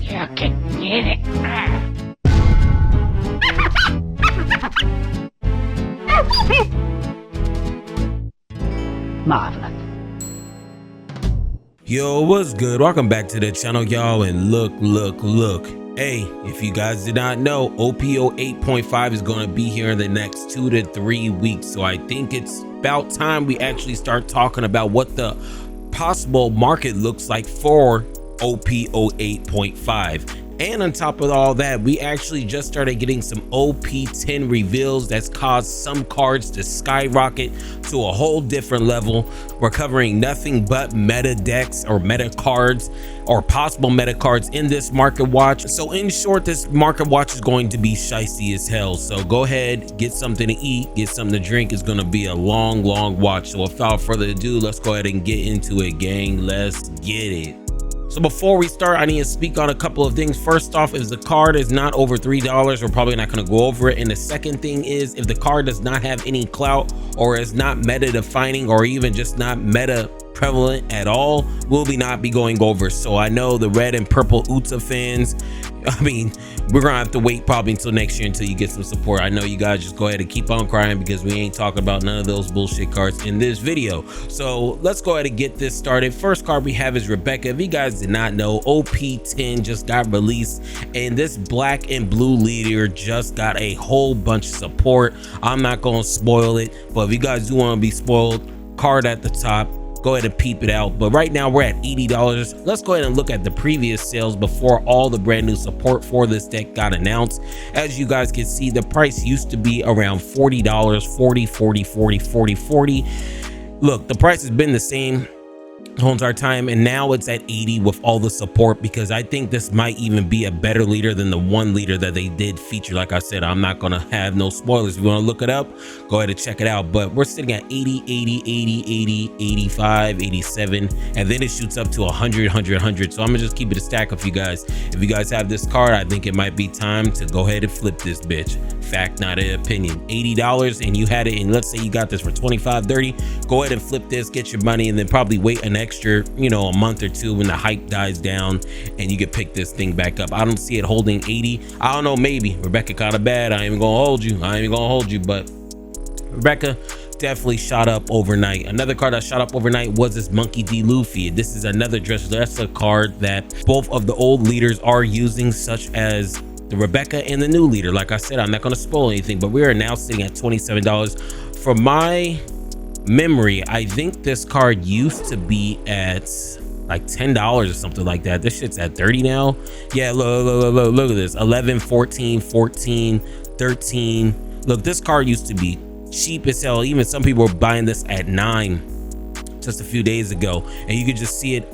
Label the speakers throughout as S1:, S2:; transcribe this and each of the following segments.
S1: You can get it. Marvelous.
S2: Yo, what's good? Welcome back to the channel, y'all. And look. Hey, if you guys did not know, OP08.5 is going to be here in the next 2 to 3 weeks. So I think it's about time we actually start talking about what the possible market looks like for OP08.5. And on top of all that, we actually just started getting some OP10 reveals that's caused some cards to skyrocket to a whole different level. We're covering nothing but meta decks or meta cards or possible meta cards in this market watch. So in short, this market watch is going to be shicey as hell. So go ahead, get something to eat, get something to drink. It's going to be a long watch. So without further ado, let's go ahead and get into it, gang. Let's get it. So before we start, I need to speak on a couple of things. First off, if the card is not over $3, we're probably not going to go over it. And the second thing is, if the card does not have any clout or is not meta defining or even just not meta prevalent at all, we'll not be going over. So I know the red and purple Uta fans, I mean, we're gonna have to wait probably until next year until you get some support. I know you guys just go ahead and keep on crying because we ain't talking about none of those bullshit cards in this video. So let's go ahead and get this started. First card we have is Rebecca. If you guys did not know, OP10 just got released and this black and blue leader just got a whole bunch of support. I'm not gonna spoil it, but if you guys do want to be spoiled, card at the top, go ahead and peep it out. But right now we're at $80. Let's go ahead and look at the previous sales before all the brand new support for this deck got announced. As you guys can see, the price used to be around $40, $40. Look, the price has been the same the whole entire time, and now it's at 80 with all the support, because I think this might even be a better leader than the one leader that they did feature. Like I said, I'm not gonna have no spoilers. If you want to look it up, go ahead and check it out. But we're sitting at 80, 85, 87, and then it shoots up to 100. So I'm gonna just keep it a stack of you guys. If you guys have this card, I think it might be time to go ahead and flip this bitch. Fact, not an opinion. $80 and you had it, and let's say you got this for 25, 30, go ahead and flip this, get your money, and then probably wait an extra, a month or two when the hype dies down and you can pick this thing back up. I don't see it holding 80. I don't know, maybe Rebecca kind of bad. I ain't even gonna hold you, but Rebecca definitely shot up overnight. Another card that shot up overnight was this Monkey D. Luffy. This is another Dressrosa card that both of the old leaders are using, such as the Rebecca and the new leader. Like I said, I'm not going to spoil anything, but we are now sitting at $27. From my memory, I think this card used to be at like $10 or something like that. This shit's at 30 now. Yeah, look at this. 11, 14, 13. Look, this card used to be cheap as hell. Even some people were buying this at $9 just a few days ago, and you could just see it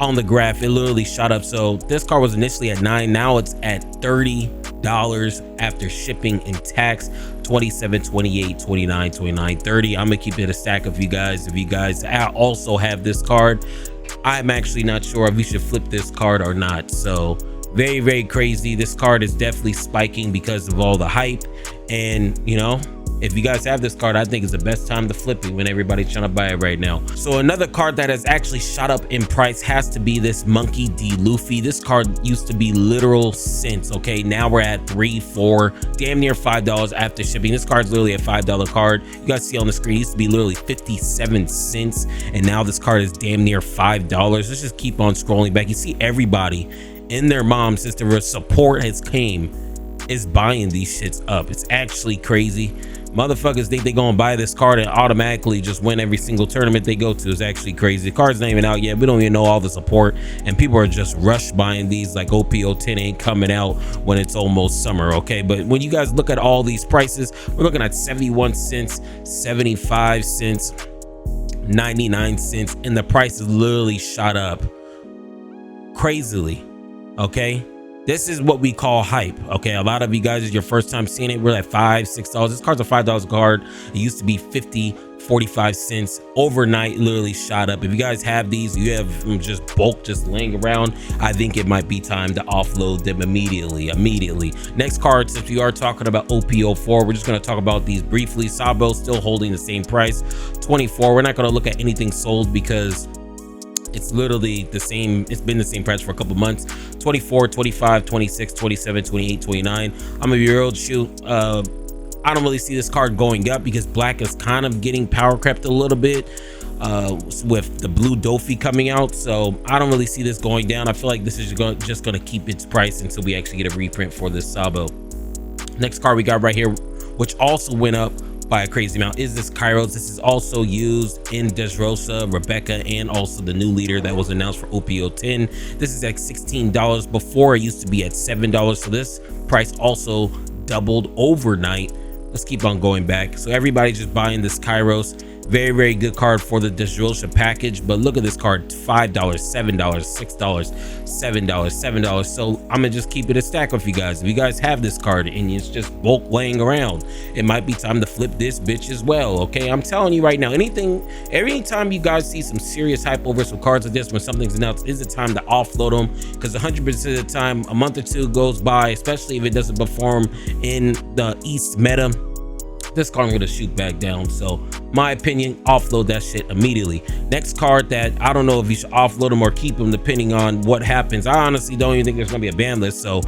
S2: on the graph. It literally shot up. So this card was initially at $9, now it's at $30 after shipping and tax. 27, 28, 29, 29, 30. I'm gonna keep it a stack of you guys. If you guys also have this card, I'm actually not sure if we should flip this card or not. So very crazy. This card is definitely spiking because of all the hype, and if you guys have this card, I think it's the best time to flip it when everybody's trying to buy it right now. So another card that has actually shot up in price has to be this Monkey D. Luffy. This card used to be literal cents. Okay, now we're at $3, $4, damn near $5 after shipping. This card's literally a $5 card. You guys see on the screen, it used to be literally 57 cents, and now this card is damn near $5. Let's just keep on scrolling back. You see everybody and their mom, sister, support has came, is buying these shits up. It's actually crazy. Motherfuckers think they gonna buy this card and automatically just win every single tournament they go to. Is actually crazy. The card's not even out yet. We don't even know all the support, and people are just rush buying these. Like OP10 ain't coming out when it's almost summer, okay? But when you guys look at all these prices, we're looking at 71 cents, 75 cents, 99 cents, and the price is literally shot up crazily, okay? This is what we call hype. Okay, a lot of you guys, is your first time seeing it. We're at $5, $6. This card's a $5 card. It used to be 50, 45 cents. Overnight, literally shot up. If you guys have these, you have just bulk just laying around, I think it might be time to offload them immediately. Next card, since we are talking about OP04, we're just going to talk about these briefly. Sabo still holding the same price, 24. We're not going to look at anything sold because It's literally the same. It's been the same price for a couple months. 24, 25, 26, 27, 28, 29. I'm gonna be real, shoot. I don't really see this card going up because black is kind of getting power crept a little bit with the blue Luffy coming out. So I don't really see this going down. I feel like this is just going to keep its price until we actually get a reprint for this Sabo. Next card we got right here, which also went up by a crazy amount, is this Kairos. This is also used in Dressrosa, Rebecca, and also the new leader that was announced for OP10. This is at $16. Before it used to be at $7. So this price also doubled overnight. Let's keep on going back. So everybody's just buying this Kairos. Very, very good card for the Dressrosa package. But look at this card, $5, $7, $6, $7, $7. So I'm gonna just keep it a stack with you guys. If you guys have this card and it's just bulk laying around, it might be time to flip this bitch as well. Okay, I'm telling you right now, anytime you guys see some serious hype over some cards like this, when something's announced, is the time to offload them, because 100% of the time, a month or two goes by, especially if it doesn't perform in the East meta, this card I'm gonna shoot back down. So my opinion, offload that shit immediately. Next card that I don't know if you should offload them or keep them depending on what happens. I honestly don't even think there's gonna be a ban list. So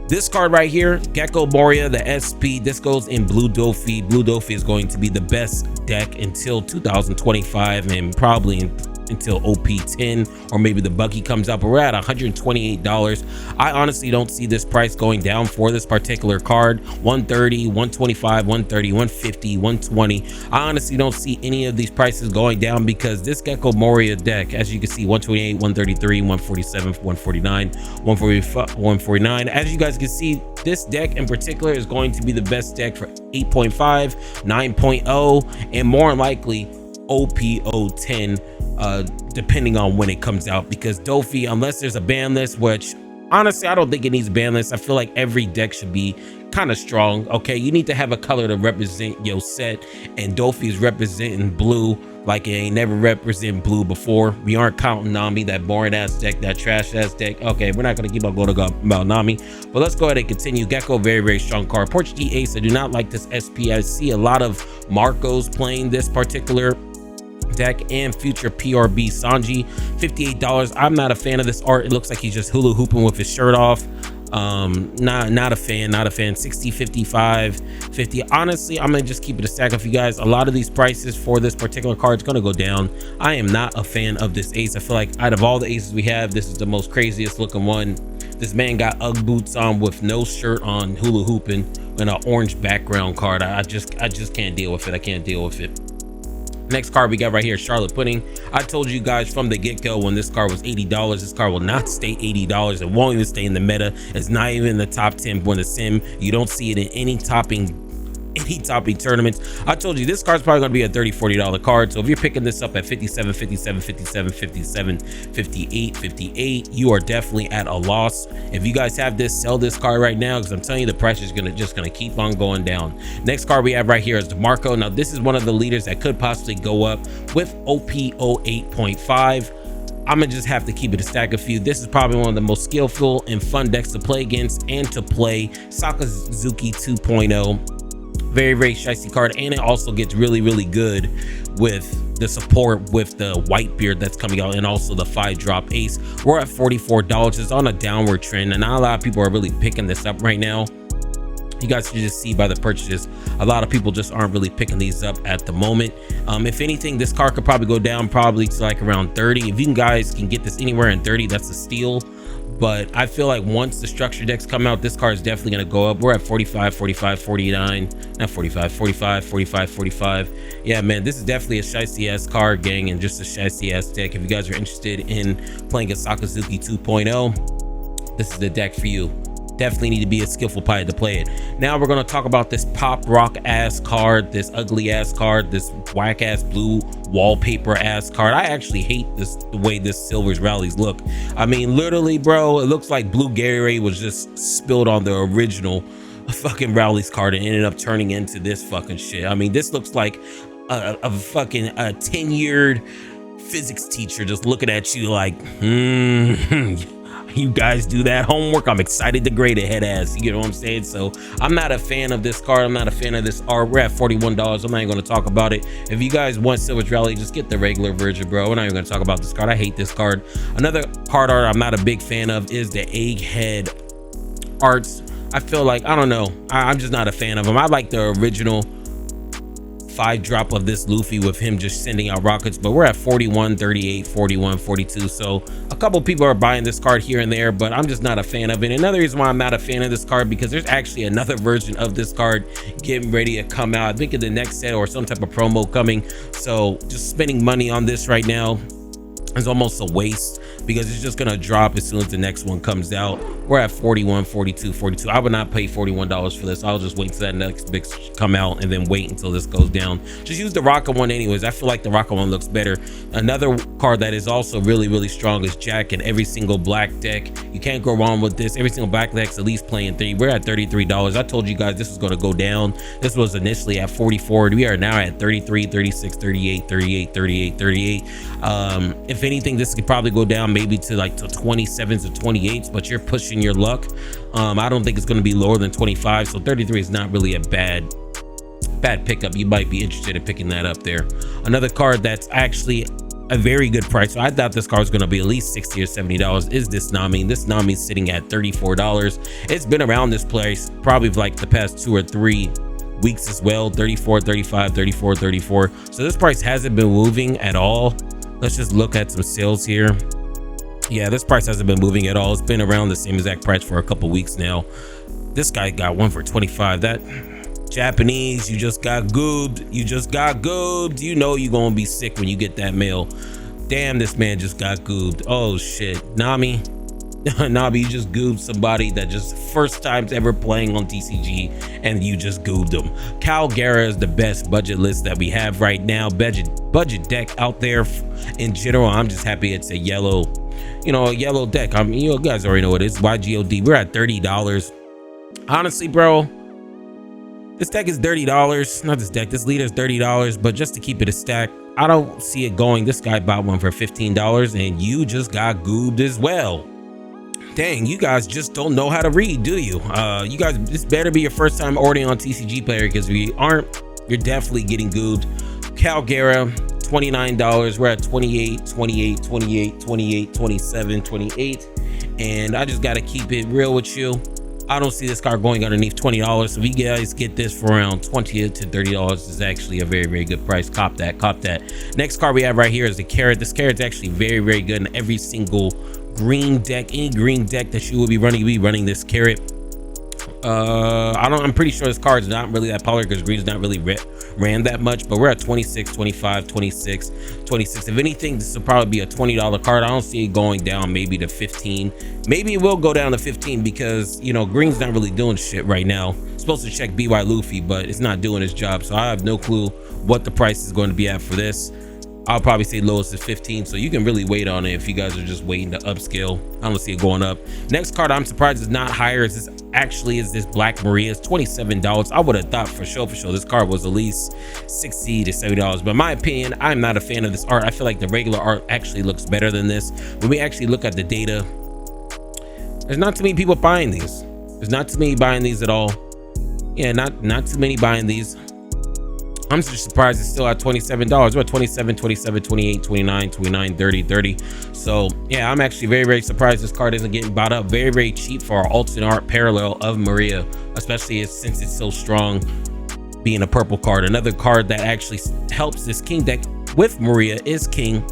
S2: this card right here, Gecko Moria, the SP, this goes in blue Luffy. Blue Luffy is going to be the best deck until 2025 and probably until OP10 or maybe the buggy comes out, but we're at $128. I honestly don't see this price going down for this particular card. 130, 125, 130, 150, 120. I honestly don't see any of these prices going down because this Gecko Moria deck, as you can see, 128, 133, 147, 149, 145, 149. As you guys can see, this deck in particular is going to be the best deck for 8.5, 9.0, and more likely OP10, depending on when it comes out, because Luffy, unless there's a ban list, which honestly I don't think it needs a ban list. I feel like every deck should be kind of strong. Okay, you need to have a color to represent your set, and Luffy is representing blue like it ain't never represented blue before. We aren't counting Nami, that boring ass deck, that trash ass deck. Okay, we're not gonna keep on going about Nami, but let's go ahead and continue. Gecko, very, very strong card. Portuguese Ace, I do not like this SP. I see a lot of Marcos playing this particular deck, and future PRB Sanji, $58. I'm not a fan of this art. It looks like he's just hula hooping with his shirt off. Not a fan. 60, 55, 50. Honestly, I'm gonna just keep it a stack of you guys. A lot of these prices for this particular card is gonna go down. I am not a fan of this ace. I feel like out of all the aces we have, this is the most craziest looking one. This man got UGG boots on with no shirt on, hula hooping, and an orange background card. I just can't deal with it. I can't deal with it. Next card we got right here, Charlotte Pudding. I told you guys from the get-go when this card was $80, this card will not stay $80. It won't even stay in the meta. It's not even in the top 10 for the sim. You don't see it in any topping tournaments. I told you this card's probably going to be a $30, $40 card. So if you're picking this up at 57, 57, 57, 57, 58, 58, you are definitely at a loss. If you guys have this, sell this card right now, because I'm telling you the price is just gonna keep on going down. Next card we have right here is the Marco. Now this is one of the leaders that could possibly go up with OP08.5. I'm gonna just have to keep it a stack of few. This is probably one of the most skillful and fun decks to play against and to play. Sakazuki 2.0. Very, very shicey card, and it also gets really, really good with the support with the Whitebeard that's coming out, and also the 5-drop ace. We're at $44. It's on a downward trend, and not a lot of people are really picking this up right now. You guys can just see by the purchases, a lot of people just aren't really picking these up at the moment. If anything, this card could probably go down probably to like around 30. If you guys can get this anywhere in 30, that's a steal. But I feel like once the structure decks come out, this card is definitely going to go up. We're at 45, 45, 49, not 45, 45, 45, 45. Yeah, man, this is definitely a shicey ass card, gang, and just a shicey ass deck. If you guys are interested in playing a Sakazuki 2.0, this is the deck for you. Definitely need to be a skillful pilot to play it. Now we're going to talk about this pop rock ass card, this ugly ass card, this whack ass blue wallpaper ass card. I actually hate the way this Silver's rallies look. I mean, literally, bro, it looks like blue Gatorade was just spilled on the original fucking rallies card and ended up turning into this fucking shit. I mean, this looks like a fucking tenured physics teacher just looking at you like, You guys do that homework. I'm excited to grade it, head ass. You know what I'm saying? So I'm not a fan of this card. I'm not a fan of this art. We're at $41. I'm not even going to talk about it. If you guys want Silver Rally, just get the regular version, bro. We're not even going to talk about this card. I hate this card. Another card art I'm not a big fan of is the Egghead arts. I feel like, I don't know, I'm just not a fan of them. I like the original 5-drop of this Luffy with him just sending out rockets, but we're at 41, 38, 41, 42. So a couple people are buying this card here and there, but I'm just not a fan of it. Another reason why I'm not a fan of this card, because there's actually another version of this card getting ready to come out. I think in the next set or some type of promo coming. So just spending money on this right now is almost a waste, because it's just gonna drop as soon as the next one comes out. We're at 41, 42, 42. I would not pay $41 for this. I'll just wait till that next big come out and then wait until this goes down. Just use the Rocket one anyways. I feel like the Rocket one looks better. Another card that is also really strong is Jack in every single black deck. You can't go wrong with this. Every single black deck's at least playing 3. We're at $33. I told you guys this was going to go down. This was initially at 44. We are now at 33, 36, 38, 38, 38, 38. If anything, this could probably go down maybe to like to 27s or 28s, but you're pushing your luck. I don't think it's going to be lower than 25, so 33 is not really a bad pickup. You might be interested in picking that up there. Another card that's actually a very good price, so I thought this card was going to be at least $60 or $70, is this Nami. This Nami is sitting at $34. It's been around this place probably for like the past 2 or 3 weeks as well. 34, 35, 34, 34. So this price hasn't been moving at all. Let's just look at some sales here. Yeah, this price hasn't been moving at all. It's been around the same exact price for a couple weeks now. This guy got one for 25. That Japanese, you just got goobed. You just got goobed. You know you're gonna be sick when you get that mail. Damn, this man just got goobed. Oh shit, Nami. Nami, you just goobed somebody that just first times ever playing on TCG, and you just goobed them. Calgara is the best budget list that we have right now. Budget deck out there in general. I'm just happy it's a yellow, a yellow deck. I mean, you guys already know what it is. YGOD. We're at $30. Honestly, bro, this deck is $30. Not this deck. This leader is $30, but just to keep it a stack, I don't see it going. This guy bought one for $15, and you just got goobed as well. Dang, you guys just don't know how to read, do you? You guys, this better be your first time ordering on TCG Player, because if you aren't, you're definitely getting goobed. Calgara, $29. We're at 28, 28, 28, 28, 27, 28. And I just got to keep it real with you. I don't see this card going underneath $20. So if you guys get this for around $20 to $30, is actually a very good price. Cop that, cop that. Next card we have right here is the Carrot. This Carrot's actually very good in every single green deck. Any green deck that you will be running, you'll be running this Carrot. I'm pretty sure this card is not really that popular because green's not really ran that much, but we're at 26, 25, 26, 26. If anything, this will probably be a $20 card. I don't see it going down maybe to 15. Maybe it will go down to 15 because, green's not really doing shit right now. It's supposed to check BY Luffy, but it's not doing its job. So I have no clue what the price is going to be at for this. I'll probably say lowest is 15, so you can really wait on it if you guys are just waiting to upscale. I don't see it going up. Next card I'm surprised is not higher is this Black Maria. It's $27. I would have thought for sure this card was at least $60 to $70, but in my opinion, I'm not a fan of this art. I feel like the regular art actually looks better than this. When we actually look at the data, there's not too many people buying these. There's not too many buying these at all. Yeah, not too many buying these. I'm just surprised it's still at $27. We're at 27, 27, 28, 29, 29, 30, 30. So yeah, I'm actually very surprised this card isn't getting bought up. Very cheap for our alternate art parallel of Maria, especially since it's so strong being a purple card. Another card that actually helps this King deck with Maria is King.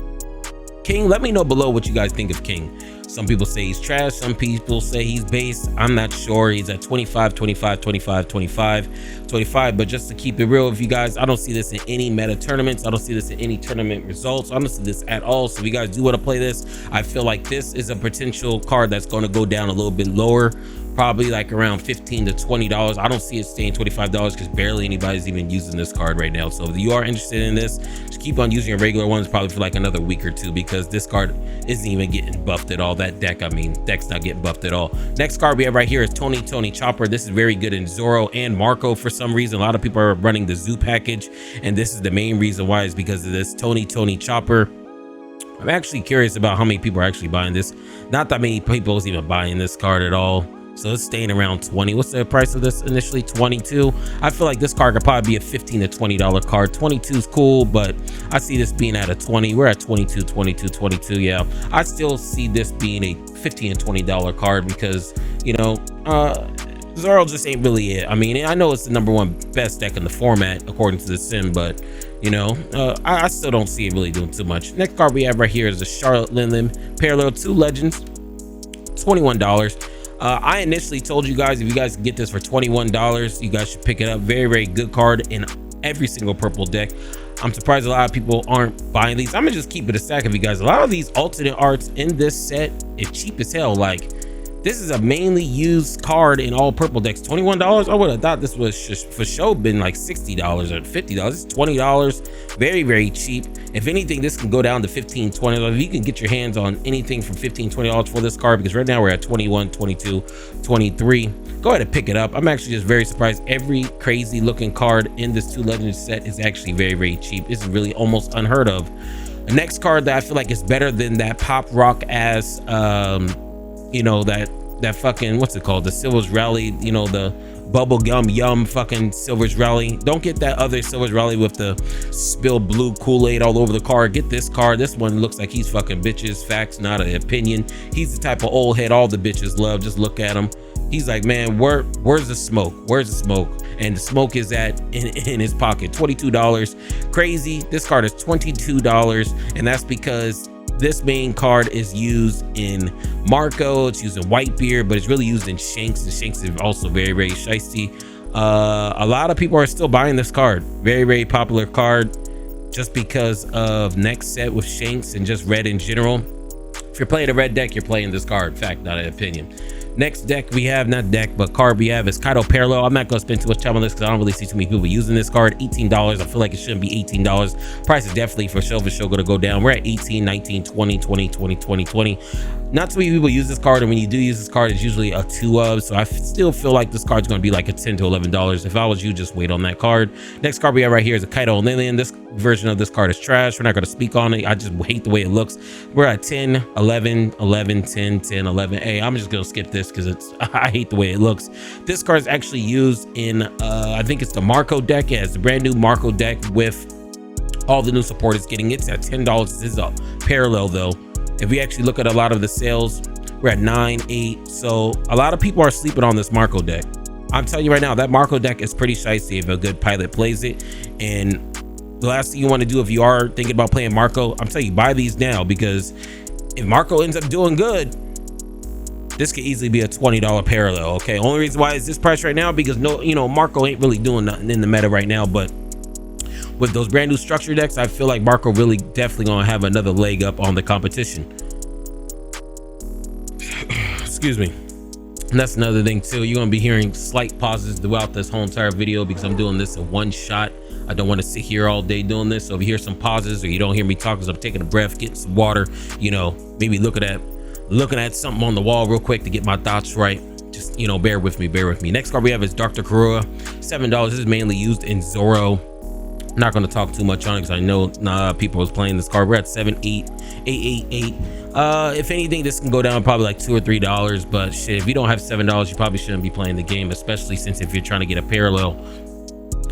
S2: Let me know below what you guys think of King. Some people say he's trash, some people say he's base. I'm not sure. He's at 25, 25, 25, 25, 25. But just to keep it real with you guys, I don't see this in any meta tournaments. I don't see this in any tournament results. I don't see this at all. So if you guys do want to play this, I feel like this is a potential card that's going to go down a little bit lower, probably like around $15 to $20. I don't see it staying $25 because barely anybody's even using this card right now. So if you are interested in this, just keep on using your regular ones probably for like another week or two, because this card isn't even getting buffed at all. That deck's not getting buffed at all. Next card we have right here is Tony Chopper. This is very good in Zoro and Marco for some reason. A lot of people are running the Zoo package, and this is the main reason why, is because of this Tony Chopper. I'm actually curious about how many people are actually buying this. Not that many people is even buying this card at all. So it's staying around 20. What's the price of this initially? 22. I feel like this card could probably be a $15 to $20 card. 22 is cool, but I see this being at a 20. We're at 22, 22, 22. Yeah, I still see this being a $15 to $20 card because, you know, Zoro just ain't really it. I mean, I know it's the #1 best deck in the format according to the sim, but you know, I still don't see it really doing too much. Next card we have right here is the Charlotte Linlin Parallel 2 Legends, $21. I initially told you guys if you guys can get this for $21, you guys should pick it up. Very good card in every single purple deck. I'm surprised a lot of people aren't buying these. I'm gonna just keep it a stack of you guys. A lot of these alternate arts in this set is cheap as hell. Like, this is a mainly used card in all purple decks. $21. I would have thought this was just for sure been like $60 or $50. It's $20. Very cheap. If anything, this can go down to $15, $20. If you can get your hands on anything from $15, $20 for this card, because right now we're at 21, 22, 23. Go ahead and pick it up. I'm actually just very surprised. Every crazy looking card in this 2 Legends set is actually very cheap. This is really almost unheard of. The next card that I feel like is better than that pop rock ass, you know, that fucking, what's it called, the Silver's Rally, you know, the bubble gum yum fucking Silver's Rally. Don't get that other Silver's Rally with the spilled blue Kool-Aid all over the card. Get this card. This one looks like he's fucking bitches. Facts, not an opinion. He's the type of old head all the bitches love. Just look at him. He's like, man, where's the smoke? Where's the smoke? And the smoke is in his pocket. $22. Crazy. This card is $22, and that's because this main card is used in Marco, it's used in Whitebeard, but it's really used in Shanks, and Shanks is also very shiesty. A lot of people are still buying this card. Very popular card just because of next set with Shanks and just red in general. If you're playing a red deck, you're playing this card. Fact, not an opinion. Next deck we have, not deck, but card we have is Kaido Parallel. I'm not going to spend too much time on this because I don't really see too many people using this card. $18. I feel like it shouldn't be $18. Price is definitely for sure going to go down. We're at 18, 19, 20, 20, 20, 20, 20. Not too many people use this card, and when you do use this card, it's usually a 2 of. So I still feel like this card's going to be like a $10 to $11. If I was you, just wait on that card. Next card we have right here is a Kaido Lillian. This version of this card is trash. We're not going to speak on it. I just hate the way it looks. We're at 10, 11, 11, 10, 10, 11. Hey, I'm just going to skip this because I hate the way it looks. This card is actually used in, I think it's the Marco deck. Yeah, it's the brand new Marco deck with all the new support it's getting. It's at $10. This is a parallel though. If we actually look at a lot of the sales, we're at 9, 8. So a lot of people are sleeping on this Marco deck. I'm telling you right now, that Marco deck is pretty shicey if a good pilot plays it. And the last thing you want to do if you are thinking about playing Marco, I'm telling you, buy these now, because if Marco ends up doing good, this could easily be a $20 parallel. Okay, only reason why is this price right now because Marco ain't really doing nothing in the meta right now, but with those brand new structure decks, I feel like Marco really definitely gonna have another leg up on the competition. Excuse me. And that's another thing too. You're gonna be hearing slight pauses throughout this whole entire video because I'm doing this in one shot. I don't want to sit here all day doing this. So if you hear some pauses or you don't hear me talk because I'm taking a breath, getting some water, maybe looking at something on the wall real quick to get my thoughts right. Just bear with me. Next card we have is Dr. Kurua, $7. This is mainly used in Zoro. I'm not going to talk too much on it because I know people was playing this card. We're at 7, 8, 8, 8, 8. If anything, this can go down probably like $2 or $3, but shit, if you don't have $7, you probably shouldn't be playing the game, especially since if you're trying to get a parallel.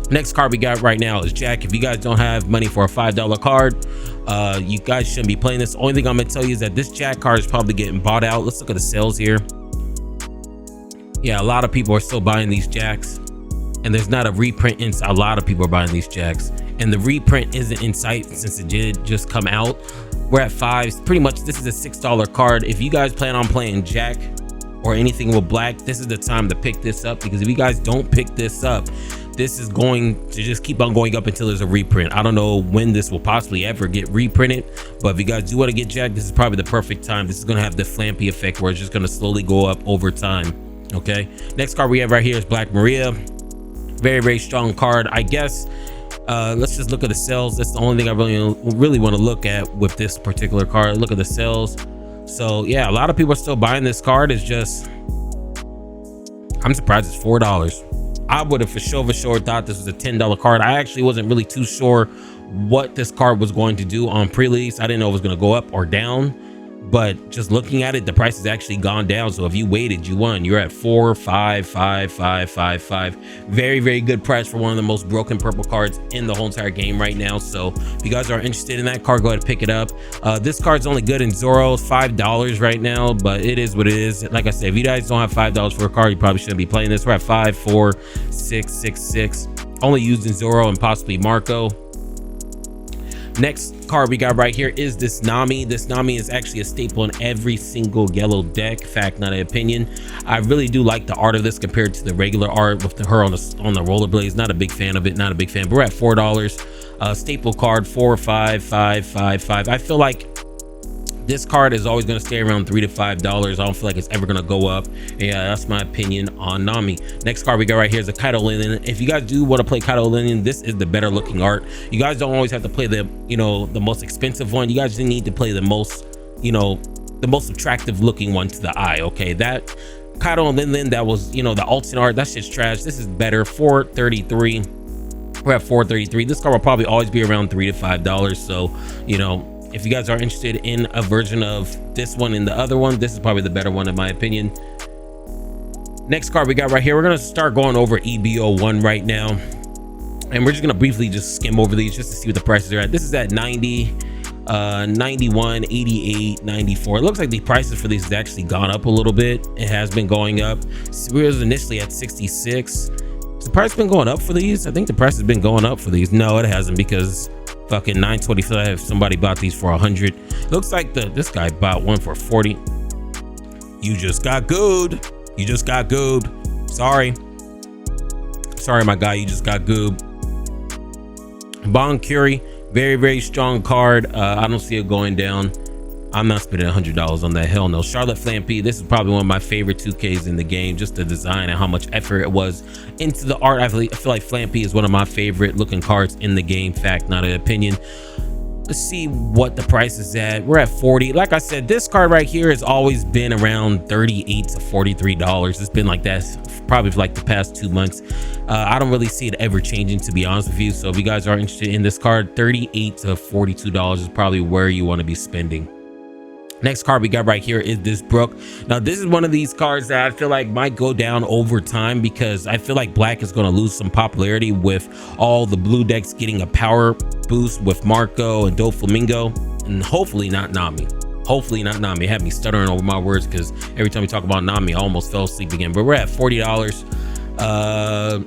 S2: Next card we got right now is Jack. If you guys don't have money for a $5 card, you guys shouldn't be playing this. The only thing I'm gonna tell you is that this Jack card is probably getting bought out. Let's look at the sales here. Yeah, a lot of people are still buying these Jacks, and there's not a reprint in. A lot of people are buying these Jacks, and the reprint isn't in sight since it did just come out. We're at 5. Pretty much this is a $6 card. If you guys plan on playing Jack or anything with black, this is the time to pick this up, because if you guys don't pick this up, this is going to just keep on going up until there's a reprint. I don't know when this will possibly ever get reprinted, but if you guys do want to get Jack, this is probably the perfect time. This is going to have the flampy effect where it's just going to slowly go up over time. Okay, next card we have right here is Black Maria. Very strong card, I guess. Let's just look at the sales. That's the only thing I really want to look at with this particular card. Look at the sales. So yeah, a lot of people are still buying this card. It's just, I'm surprised it's $4. I would have for sure thought this was a $10 card. I actually wasn't really too sure what this card was going to do on pre-release. I didn't know it was going to go up or down, but just looking at it, the price has actually gone down. So if you waited, you won. You're at 4, 5, 5, 5, 5, 5. Very, very good price for one of the most broken purple cards in the whole entire game right now. So if you guys are interested in that card, go ahead and pick it up. This card's only good in Zoro, $5 right now, but it is what it is. Like I said, if you guys don't have $5 for a card, you probably shouldn't be playing this. We're at 5, 4, 6, 6, 6. Only used in Zoro and possibly Marco. Next card we got right here is this Nami. This Nami is actually a staple in every single yellow deck. Fact, not an opinion. I really do like the art of this compared to the regular art with her on the rollerblades. Not a big fan of it. Not a big fan. But we're at $4. Staple card 4, 5, 5, 5, 5. I feel like this card is always going to stay around $3 to $5. I don't feel like it's ever going to go up. Yeah, that's my opinion on Nami. Next card we got right here is a Kaido Linen. If you guys do want to play Kaido Linen, this is the better looking art. You guys don't always have to play the, the most expensive one. You guys just need to play the most, the most attractive looking one to the eye. Okay, that Kaido Linen, that was, the alternate art, that's just trash. This is better. $4.33. We're at $4.33. This card will probably always be around $3 to $5. So, if you guys are interested in a version of this one and the other one, this is probably the better one in my opinion. Next card we got right here, we're going to start going over EB01 right now, and we're just going to briefly just skim over these just to see what the prices are at. This is at 90, 91, 88, 94. It looks like the prices for these has actually gone up a little bit. It has been going up. So we was initially at 66. Has the price been going up for these? I think the price has been going up for these. No, it hasn't, because fucking 925, somebody bought these for 100. Looks like this guy bought one for 40. You just got gooed. You just got gooed. Sorry my guy, you just got gooed. Bon Curie, very, very strong card. I don't see it going down. I'm not spending $100 on that. Hell no. Charlotte Flampy, this is probably one of my favorite 2Ks in the game. Just the design and how much effort it was into the art. I feel like Flampy is one of my favorite looking cards in the game. Fact, not an opinion. Let's see what the price is at. We're at 40. Like I said, this card right here has always been around $38 to $43. It's been like that probably for like the past 2 months. I don't really see it ever changing, to be honest with you. So if you guys are interested in this card, $38 to $42 is probably where you want to be spending. Next card we got right here is this Brook. Now this is one of these cards that I feel like might go down over time, because I feel like black is going to lose some popularity with all the blue decks getting a power boost with Marco and Doflamingo, and hopefully not Nami. Hopefully not Nami. It had me stuttering over my words because every time we talk about Nami, I almost fell asleep again. But we're at $40.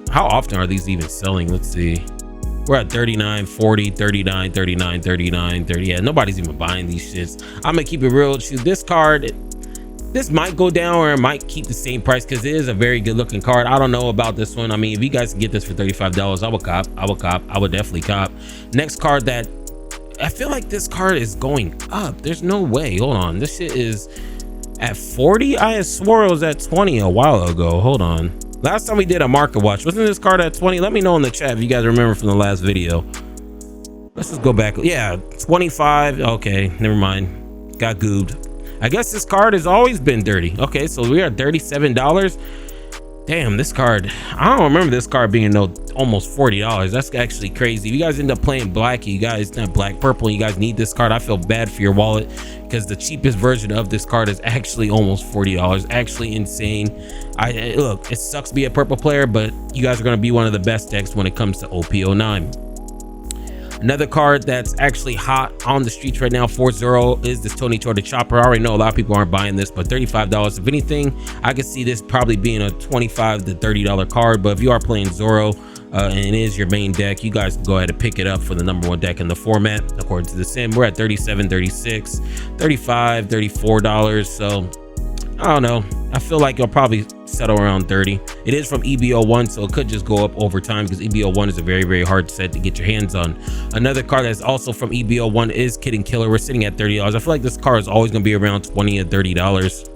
S2: How often are these even selling? Let's see. We're at 39, 40, 39, 39, 39, 30. Yeah, nobody's even buying these shits. I'm gonna keep it real with you. This card, this might go down, or it might keep the same price, because it is a very good looking card. I don't know about this one. I mean, if you guys can get this for $35, I would cop. I would definitely cop. Next card that I feel like this card is going up. There's no way. Hold on. This shit is at 40. I swore it was at 20 a while ago. Hold on. Last time we did a market watch, wasn't this card at 20? Let me know in the chat if you guys remember from the last video. Let's just go back. Yeah, 25. Okay, never mind. Got goobed. I guess this card has always been dirty. Okay, so we are at $37. Damn, this card, I don't remember this card being almost $40. That's actually crazy. If you guys end up playing black, you guys not black, purple, and you guys need this card, I feel bad for your wallet, because the cheapest version of this card is actually almost $40. Actually insane. Look, it sucks to be a purple player, but you guys are going to be one of the best decks when it comes to OP09. Another card that's actually hot on the streets right now for Zoro is this Tony Choi the Chopper. I already know a lot of people aren't buying this, but $35. If anything, I could see this probably being a $25 to $30 card. But if you are playing Zoro and it is your main deck, you guys can go ahead and pick it up for the #1 deck in the format. According to the sim, we're at $37, $36, $35, $34. So I don't know. I feel like you'll probably settle around 30. It is from EB01, so it could just go up over time, because EB01 is a very, very hard set to get your hands on. Another card that's also from EB01 is Kid and Killer. We're sitting at $30. I feel like this card is always going to be around $20 to $30.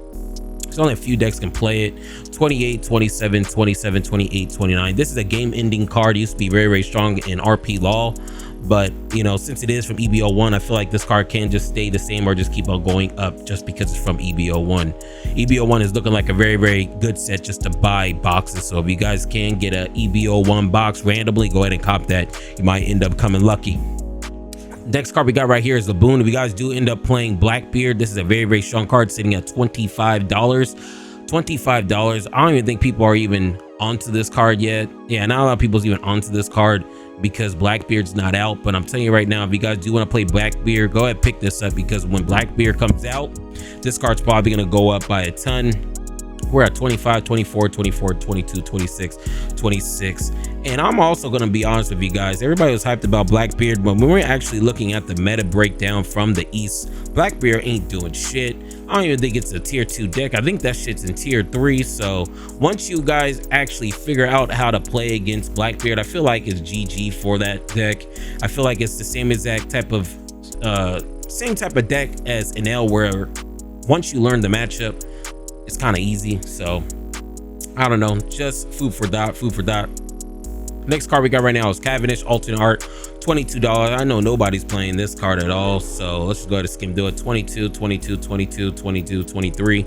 S2: There's only a few decks can play it. 28, 27, 27, 28, 29. This is a game ending card. It used to be very, very strong in RP LOL. But, since it is from EB01, I feel like this card can just stay the same or just keep on going up just because it's from EB01. EB01 is looking like a very, very good set just to buy boxes. So if you guys can get a EB01 box randomly, go ahead and cop that. You might end up coming lucky. Next card we got right here is the boon. If you guys do end up playing Blackbeard, this is a very strong card sitting at $25. $25. I don't even think people are even onto this card yet. Yeah, not a lot of people's even onto this card because Blackbeard's not out. But I'm telling you right now, if you guys do want to play Blackbeard, go ahead and pick this up, because when Blackbeard comes out, this card's probably going to go up by a ton. We're at 25, 24, 24, 22, 26, 26. And I'm also going to be honest with you guys. Everybody was hyped about Blackbeard, but when we're actually looking at the meta breakdown from the East, Blackbeard ain't doing shit. I don't even think it's a tier 2 deck. I think that shit's in tier 3. So once you guys actually figure out how to play against Blackbeard, I feel like it's GG for that deck. I feel like it's the same exact type of deck as an L, where once you learn the matchup, it's kind of easy. So I don't know, just food for thought. Next card we got right now is Cavendish alternate art, $22. I know nobody's playing this card at all, so let's just go ahead and skim through it. 22, 22, 22, 22, 23.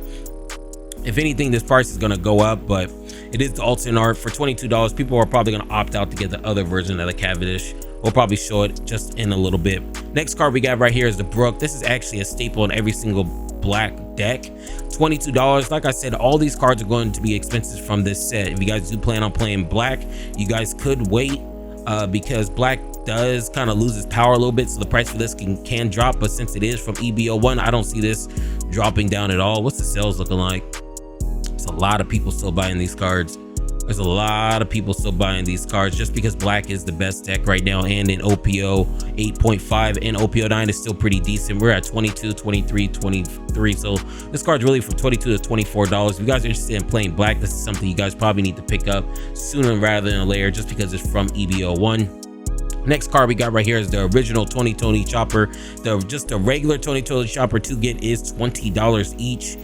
S2: If anything, this price is going to go up, but it is the alternate art for $22. People are probably going to opt out to get the other version of the Cavendish. We'll probably show it just in a little bit. Next card we got right here is the Brook. This is actually a staple in every single black deck. $22. Like I said, all these cards are going to be expensive from this set. If you guys do plan on playing black, you guys could wait because black does kind of lose its power a little bit, so the price for this can drop. But since it is from EB01, I don't see this dropping down at all. What's the sales looking like? There's a lot of people still buying these cards. There's a lot of people still buying these cards just because black is the best deck right now, and in OP08.5 and OP09 is still pretty decent. We're at 22, 23, 23. So this card's really from $22 to $24. If you guys are interested in playing black, this is something you guys probably need to pick up sooner rather than later, just because it's from EB01. Next card we got right here is the original Tony Chopper. Just the regular Tony Chopper to get is $20 each.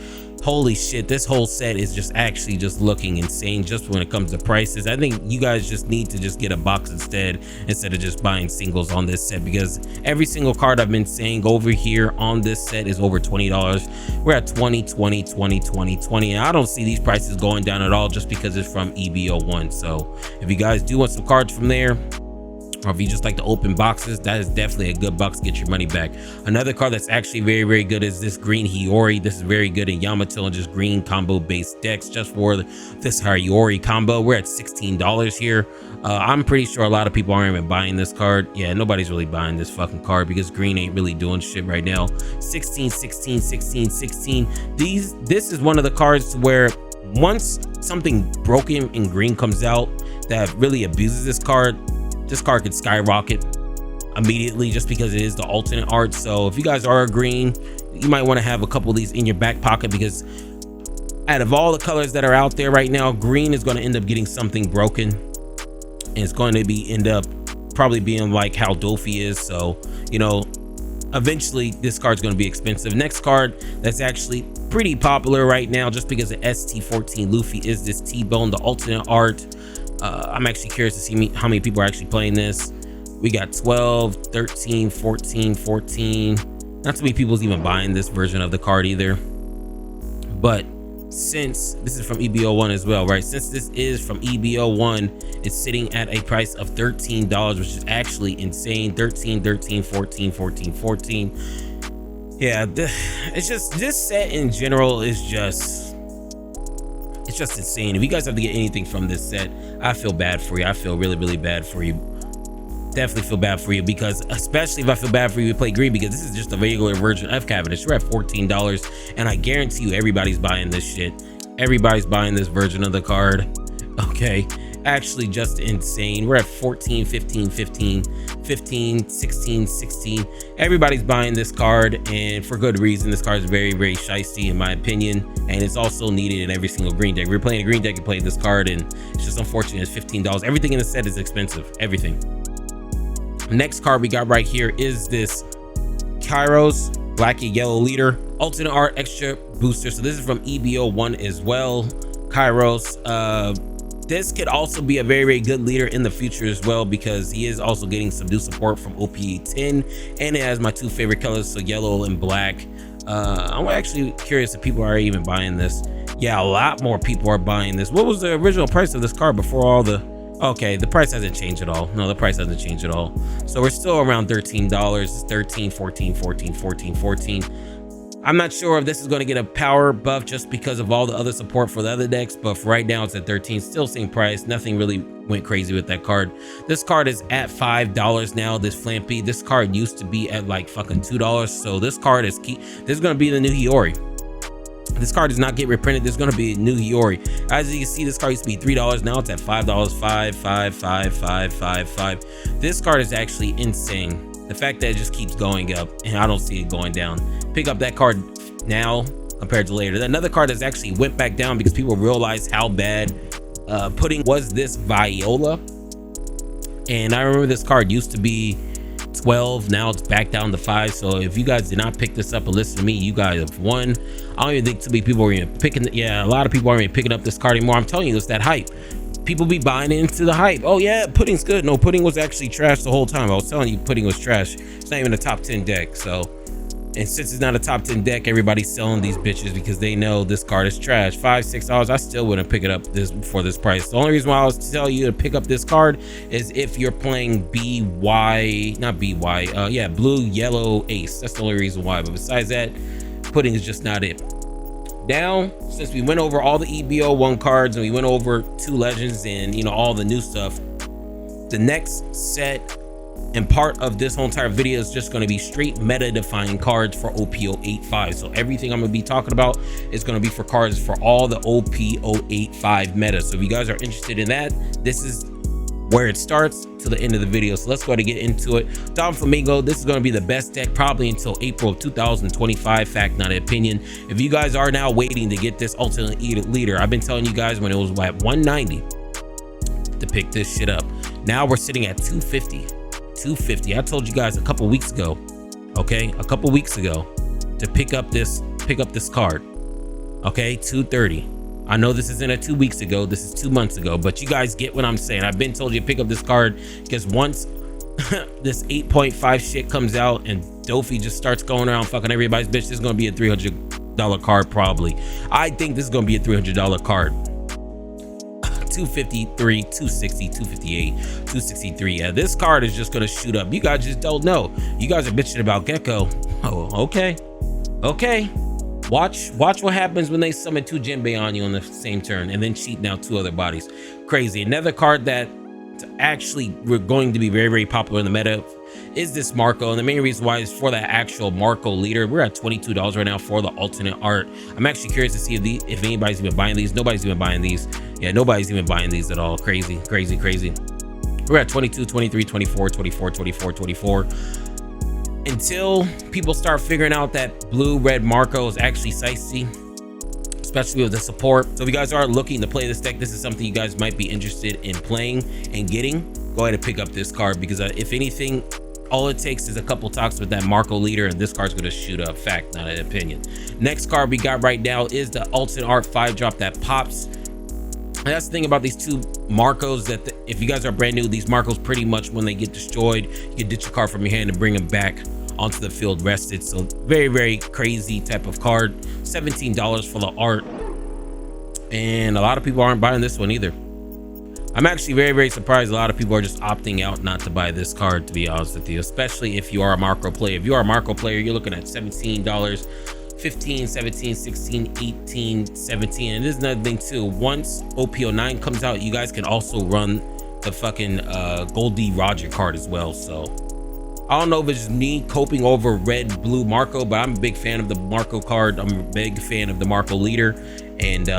S2: Holy shit, this whole set is just actually just looking insane just when it comes to prices. I think you guys just need to just get a box instead of just buying singles on this set, because every single card I've been saying over here on this set is over $20. We're at 20, 20, 20, 20, 20, and I don't see these prices going down at all just because it's from EB01. So if you guys do want some cards from there, or if you just like to open boxes, that is definitely a good box to get your money back. Another card that's actually very good is this green Hiyori. This is very good in Yamato and just green combo based decks. Just for this Hiyori combo, we're at $16 here. I'm pretty sure a lot of people aren't even buying this card. Yeah, nobody's really buying this fucking card because green ain't really doing shit right now. 16, 16, 16, 16. This is one of the cards where once something broken in green comes out that really abuses this card could skyrocket immediately just because it is the alternate art. So if you guys are green, you might want to have a couple of these in your back pocket, because out of all the colors that are out there right now, green is going to end up getting something broken, and it's going to end up probably being like how Luffy is. So, you know, eventually this card's going to be expensive. Next card that's actually pretty popular right now just because of ST14 Luffy is this T-Bone, the alternate art. I'm actually curious to see how many people are actually playing this. We got 12, 13, 14, 14. Not too many people's even buying this version of the card either. But since this is from EB01 as well, right? Since this is from EB01, it's sitting at a price of $13, which is actually insane. 13, 13, 14, 14, 14. Yeah, it's just, this set in general is just, it's just insane. If you guys have to get anything from this set, I feel bad for you. I feel really bad for you. Definitely feel bad for you, because especially if I feel bad for you to play green, because this is just a regular version of Cavendish. We're at $14, and I guarantee you everybody's buying this shit. Everybody's buying this version of the card. Okay, actually just insane. We're at 14, 15, 15, 15, 16, 16. Everybody's buying this card, and for good reason. This card is very shiesty in my opinion, and it's also needed in every single green deck. If you're playing a green deck, you play this card, and it's just unfortunate it's $15. Everything in the set is expensive, everything. Next card we got right here is this Kairos black and yellow leader, alternate art, extra booster. So this is from EB01 as well. Kairos, this could also be a very good leader in the future as well, because he is also getting some new support from OP10, and it has my two favorite colors, so yellow and black. I'm actually curious if people are even buying this. Yeah, a lot more people are buying this. What was the original price of this card before all the Okay, the price hasn't changed at all. No, the price hasn't changed at all. So we're still around $13. 13, 14, 14, 14, 14. I'm not sure if this is going to get a power buff just because of all the other support for the other decks, but for right now it's at 13. Still same price. Nothing really went crazy with that card. This card is at $5 now. This Flampy. This card used to be at like fucking $2. So this card is key. This is going to be the new Hiyori. This card does not get reprinted. There's going to be a new Hiyori. As you can see, this card used to be $3. Now it's at $5. 5, 5, 5, 5, 5, 5. This card is actually insane. The fact that it just keeps going up and I don't see it going down. Pick up that card now compared to later. Another card that's actually went back down because people realized how bad pudding was this Viola. And I remember this card used to be 12. Now it's back down to 5. So if you guys did not pick this up and listen to me, you guys have won. I don't even think too many people are even picking. Yeah, a lot of people aren't even picking up this card anymore. I'm telling you, it's that hype. People be buying into the hype. Oh yeah, pudding's good. No, pudding was actually trash the whole time. I was telling you, pudding was trash. It's not even a top 10 deck. So, and since it's not a top 10 deck, everybody's selling these bitches because they know this card is trash. $5, $6. I still wouldn't pick it up for this price. The only reason why I was telling you to pick up this card is if you're playing blue, yellow, ace. That's the only reason why. But besides that, pudding is just not it. Now, since we went over all the EBO1 cards and we went over 2 legends and, you know, all the new stuff, the next set and part of this whole entire video is just going to be straight meta defining cards for OP08.5. So everything I'm going to be talking about is going to be for cards for all the OP08.5 meta. So if you guys are interested in that, this is where it starts to the end of the video. So let's go ahead and get into it. Doflamingo, this is going to be the best deck probably until April of 2025. Fact, not an opinion. If you guys are now waiting to get this ultimate leader, I've been telling you guys when it was at 190 to pick this shit up. Now we're sitting at 250. 250. I told you guys a couple weeks ago, okay, a couple weeks ago, to pick up this card. Okay, 230. I know this isn't a 2 weeks ago, this is 2 months ago, but you guys get what I'm saying. I've been told you to pick up this card because once this 8.5 shit comes out and Dofi just starts going around fucking everybody's bitch, this is gonna be a $300 card probably. I think this is gonna be a $300 card. 253, 260, 258, 263. Yeah, this card is just gonna shoot up. You guys just don't know. You guys are bitching about Gecko. Oh, okay. Watch what happens when they summon 2 Jinbei on you on the same turn and then cheat now 2 other bodies. Crazy. Another card that actually we're going to be very, very popular in the meta is this Marco, and the main reason why is for that actual Marco leader. We're at $22 right now for the alternate art. I'm actually curious to see if anybody's even buying these. Nobody's even buying these. Yeah, nobody's even buying these at all. Crazy. We're at 22, 23, 24, 24, 24, 24. Until people start figuring out that blue red Marco is actually sightsee, especially with the support. So if you guys are looking to play this deck, this is something you guys might be interested in playing and getting. Go ahead and pick up this card because if anything, all it takes is a couple talks with that Marco leader and this card's going to shoot up. Fact, not an opinion. Next card we got right now is the alternate art 5-drop that pops. And that's the thing about these 2 Marcos, that if you guys are brand new, these Marcos pretty much when they get destroyed, you can ditch a card from your hand and bring them back onto the field rested. So very, very crazy type of card. $17 for the art, and a lot of people aren't buying this one either. I'm actually very, very surprised a lot of people are just opting out not to buy this card, to be honest with you, especially if you are a Marco player. If you are a Marco player, you're looking at $17, 15, 17, 16, 18, 17. And this is another thing too, once OP09 comes out, you guys can also run the fucking Goldie Roger card as well. So I don't know if it's me coping over red blue Marco, but I'm a big fan of the Marco card. I'm a big fan of the Marco leader, and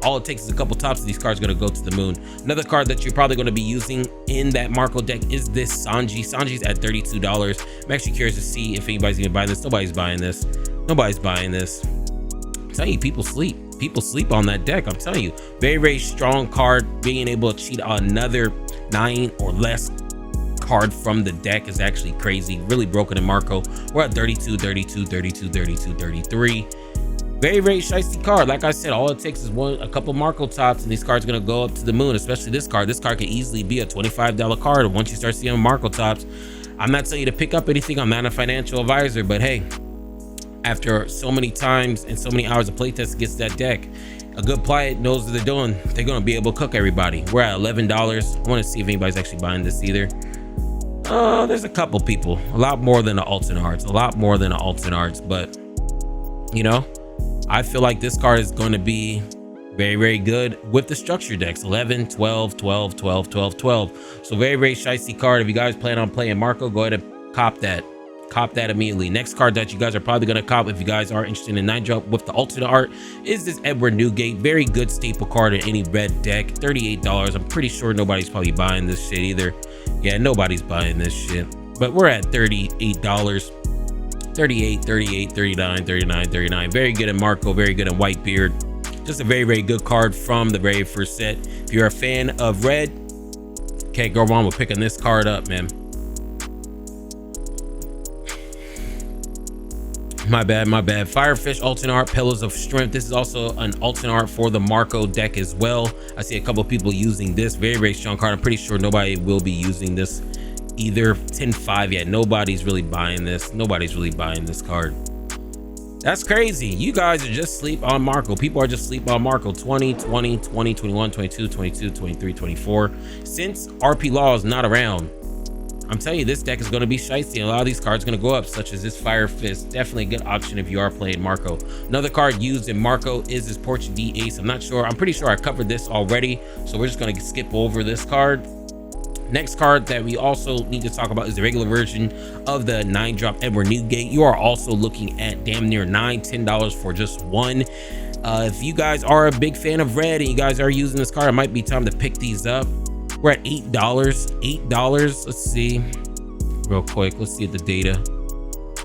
S2: all it takes is a couple tops of these cards going to go to the moon. Another card that you're probably going to be using in that Marco deck is this Sanji. Sanji's at $32. I'm actually curious to see if anybody's even buying this. Nobody's buying this. I'm telling you, people sleep on that deck. I'm telling you, very, very strong card. Being able to cheat another 9 or less card from the deck is actually crazy. Really broken in Marco. We're at 32, 32, 32, 32, 33. Very, very shiesty card. Like I said, all it takes is a couple Marco tops and these cards are going to go up to the moon, especially this card. This card can easily be a $25 card once you start seeing Marco tops. I'm not telling you to pick up anything. I'm not a financial advisor, but hey, after so many times and so many hours of playtest against that deck. A good play knows what they're doing. They're going to be able to cook everybody. We're at $11. I want to see if anybody's actually buying this either. There's a couple people, a lot more than the alternate arts, but you know, I feel like this card is going to be very, very good with the structure decks. 11, 12, 12, 12, 12, 12. So very, very shicey card. If you guys plan on playing Marco, go ahead and cop that immediately. Next card that you guys are probably going to cop if you guys are interested in 9-drop with the alternate art is this Edward Newgate. Very good staple card in any red deck. $38. I'm pretty sure nobody's probably buying this shit either. Yeah, nobody's buying this shit, but we're at $38. 38, 38, 39, 39, 39. Very good in Marco, very good in Whitebeard. Just a very, very good card from the very first set. If you're a fan of red, can't go wrong with picking this card up, man. My bad. Firefish alternate art, Pillars of Strength. This is also an alternate art for the Marco deck as well. I see a couple of people using this. Very, very strong card. I'm pretty sure nobody will be using this either. 10-5. Yeah, nobody's really buying this. Nobody's really buying this card. That's crazy. You guys are just sleep on Marco. People are just sleep on Marco. 20, 20, 20, 21, 22, 22, 23, 24. Since RP Law is not around, I'm telling you, this deck is going to be shicey, and a lot of these cards are going to go up, such as this Fire Fist. Definitely a good option if you are playing Marco. Another card used in Marco is this Portuguese Ace. I'm pretty sure I covered this already, so we're just going to skip over this card. Next card that we also need to talk about is the regular version of the 9-drop Edward Newgate. You are also looking at damn near $10 for just one. If you guys are a big fan of red and you guys are using this card, it might be time to pick these up. We're at $8. Let's see real quick. Let's see the data.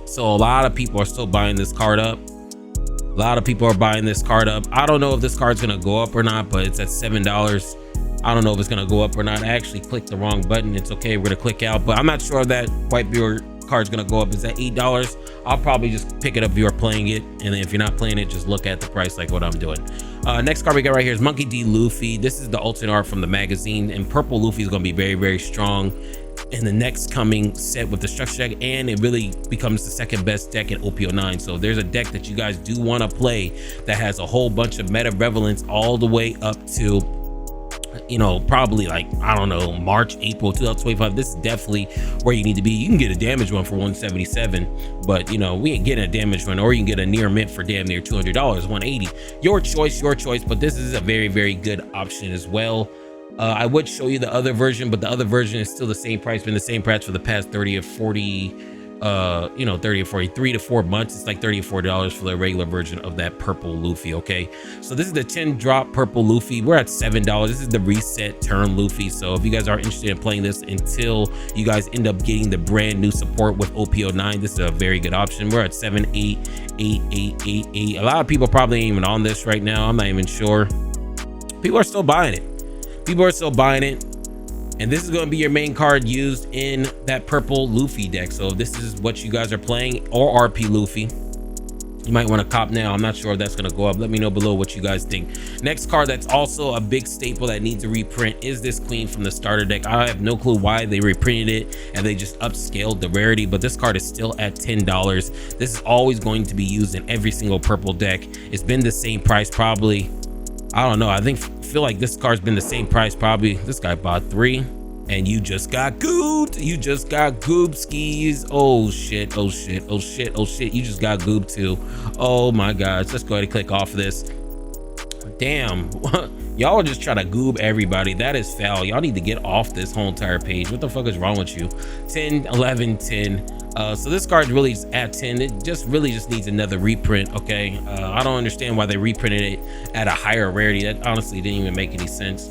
S2: So a lot of people are still buying this card up. A lot of people are buying this card up. I don't know if this card's gonna go up or not, but it's at $7. I don't know if it's gonna go up or not. I actually clicked the wrong button. It's okay, we're gonna click out, but I'm not sure if that Whitebeard card's gonna go up. It's at $8. I'll probably just pick it up if you're playing it, and then if you're not playing it, just look at the price like what I'm doing. Next card we got right here is Monkey D. Luffy. This is the alternate art from the magazine, and purple Luffy is going to be very, very strong in the next coming set with the structure deck, and it really becomes the second best deck in OP09. So there's a deck that you guys do want to play that has a whole bunch of meta relevance all the way up to, you know, probably like, I don't know, March, April 2025. This is definitely where you need to be. You can get a damage one for $177, but you know, we ain't getting a damage one, or you can get a near mint for damn near $200, $180. Your choice, but this is a very, very good option as well. I would show you the other version, but the other version is still the same price, been the same price for the past 30 or 40 you know, 30 or 40, 3 to 4 months. It's like $34 for the regular version of that purple Luffy. Okay, so this is the 10-drop purple Luffy. We're at $7. This is the reset turn Luffy. So if you guys are interested in playing this until you guys end up getting the brand new support with OP09, this is a very good option. We're at 7, 8, 8, 8, 8, 8. A lot of people probably ain't even on this right now. I'm not even sure. People are still buying it. People are still buying it. And this is going to be your main card used in that purple Luffy deck. So if this is what you guys are playing, or RP Luffy, you might want to cop now. I'm not sure if that's going to go up. Let me know below what you guys think. Next card that's also a big staple that needs a reprint is this Queen from the starter deck. I have no clue why they reprinted it and they just upscaled the rarity, but this card is still at $10. This is always going to be used in every single purple deck. It's been the same price probably, I don't know, I feel like this card's been the same price probably. This guy bought 3 and you just got gooped. You just got goob skis. Oh shit, oh shit, oh shit, oh shit. You just got gooped too. Oh my god. Let's go ahead and click off this. Damn, y'all are just trying to goob everybody. That is foul. Y'all need to get off this whole entire page. What the fuck is wrong with you? 10, 11, 10. So this card really is at 10. It really just needs another reprint. Okay, I don't understand why they reprinted it at a higher rarity. That honestly didn't even make any sense.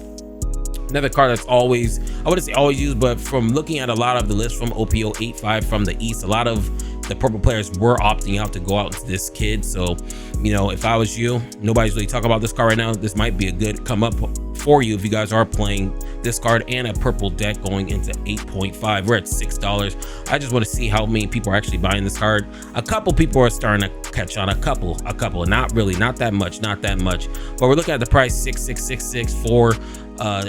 S2: Another card that's always, I wouldn't say always used, but from looking at a lot of the lists from OP08.5 from the East, a lot of the purple players were opting out to go out to this kid. So, you know, if I was you, nobody's really talking about this card right now. This might be a good come up for you if you guys are playing this card and a purple deck going into 8.5. We're at $6. I just want to see how many people are actually buying this card. A couple people are starting to catch on, a couple, not really, not that much, but we're looking at the price 66664.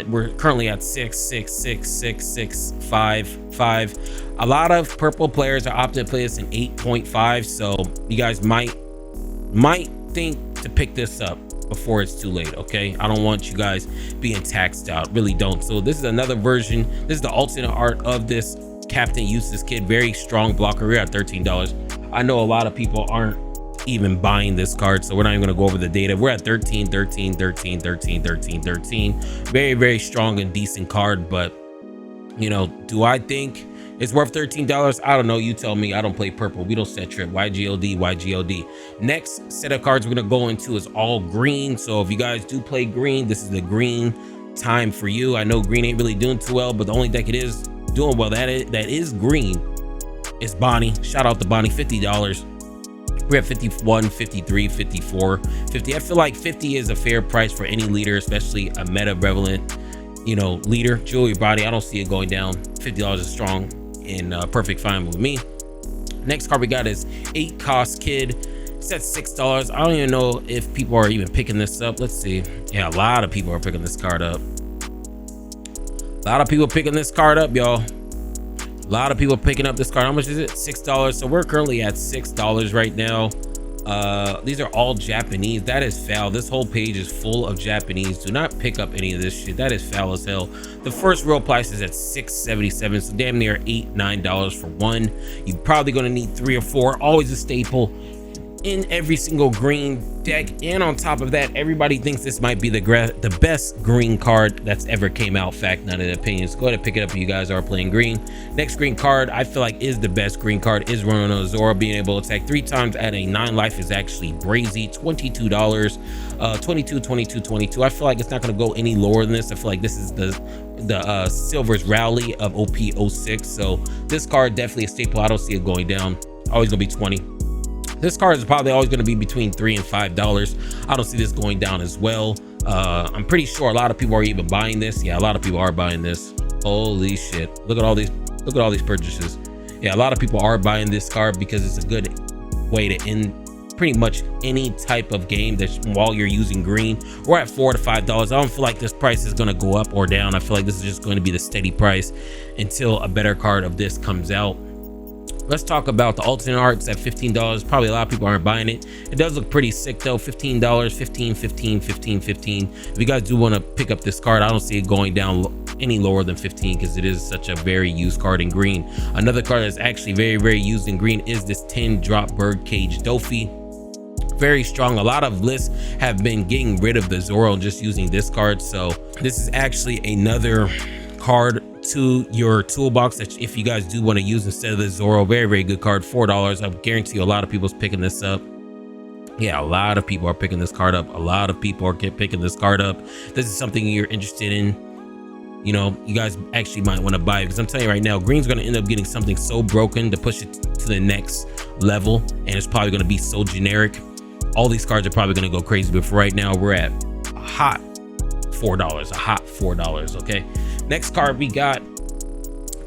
S2: We're currently at 6666655. A lot of purple players are opting to play this in 8.5, so you guys might think to pick this up before it's too late. Okay, I don't want you guys being taxed out, really don't. So this is another version. This is the alternate art of this Captain Useless Kid. Very strong blocker. We're at $13. I know a lot of people aren't even buying this card, so we're not even going to go over the data. We're at 13. Very, very strong and decent card, but you know, do I think it's worth $13? I don't know, you tell me. I don't play purple. We don't set trip. YGOD. Next set of cards we're gonna go into is all green. So if you guys do play green, this is the green time for you. I know green ain't really doing too well, but the only deck it is doing well that is green is Bonnie. Shout out to Bonnie. $50. We're at 51, 53, 54, 50. I feel like 50 is a fair price for any leader, especially a meta prevalent, you know, leader. Jewelry body, I don't see it going down. $50 is strong and perfect fine with me. Next card we got is 8 Cost Kid. It's at $6. I don't even know if people are even picking this up. Let's see. Yeah, a lot of people are picking this card up. A lot of people picking this card up, y'all. A lot of people picking up this card. How much is it? $6. So we're currently at $6 right now. These are all Japanese. That is foul. This whole page is full of Japanese. Do not pick up any of this shit. That is foul as hell. The first real price is at $6.77, so damn near $8-9 for one. You're probably going to need 3 or 4. Always a staple in every single green deck, and on top of that, everybody thinks this might be the best green card that's ever came out. Fact, not an opinion. So go ahead and pick it up if you guys are playing green. Next green card I feel like is the best green card is Rono Zoro. Being able to attack 3 times at a 9 life is actually brazy. $22. 22, 22, 22. I feel like it's not going to go any lower than this. I feel like this is the Silver's Rally of OP06, so this card definitely a staple. I don't see it going down. Always gonna be 20. This card is probably always going to be between $3 and $5. I don't see this going down as well. I'm pretty sure a lot of people are even buying this. Yeah, a lot of people are buying this. Holy shit. Look at all these purchases. Yeah, a lot of people are buying this card because it's a good way to end pretty much any type of game that's while you're using green. We're at $4 to $5. I don't feel like this price is going to go up or down. I feel like this is just going to be the steady price until a better card of this comes out. Let's talk about the alternate arts at $15. Probably a lot of people aren't buying it. It does look pretty sick though. $15, 15, 15, 15, 15. If you guys do want to pick up this card, I don't see it going down any lower than 15 because it is such a very used card in green. Another card that's actually very, very used in green is this 10 drop Birdcage Dofi. Very strong. A lot of lists have been getting rid of the Zoro and just using this card. So this is actually another card to your toolbox that if you guys do want to use instead of the Zoro. Very, very good card. $4. I guarantee you a lot of people's picking this up. Yeah, a lot of people are picking this card up. A lot of people are picking this card up. This is something you're interested in. You know, you guys actually might want to buy it because I'm telling you right now, green's going to end up getting something so broken to push it to the next level, and it's probably going to be so generic. All these cards are probably going to go crazy, but for right now, we're at a hot $4. A hot $4. Okay. Next card we got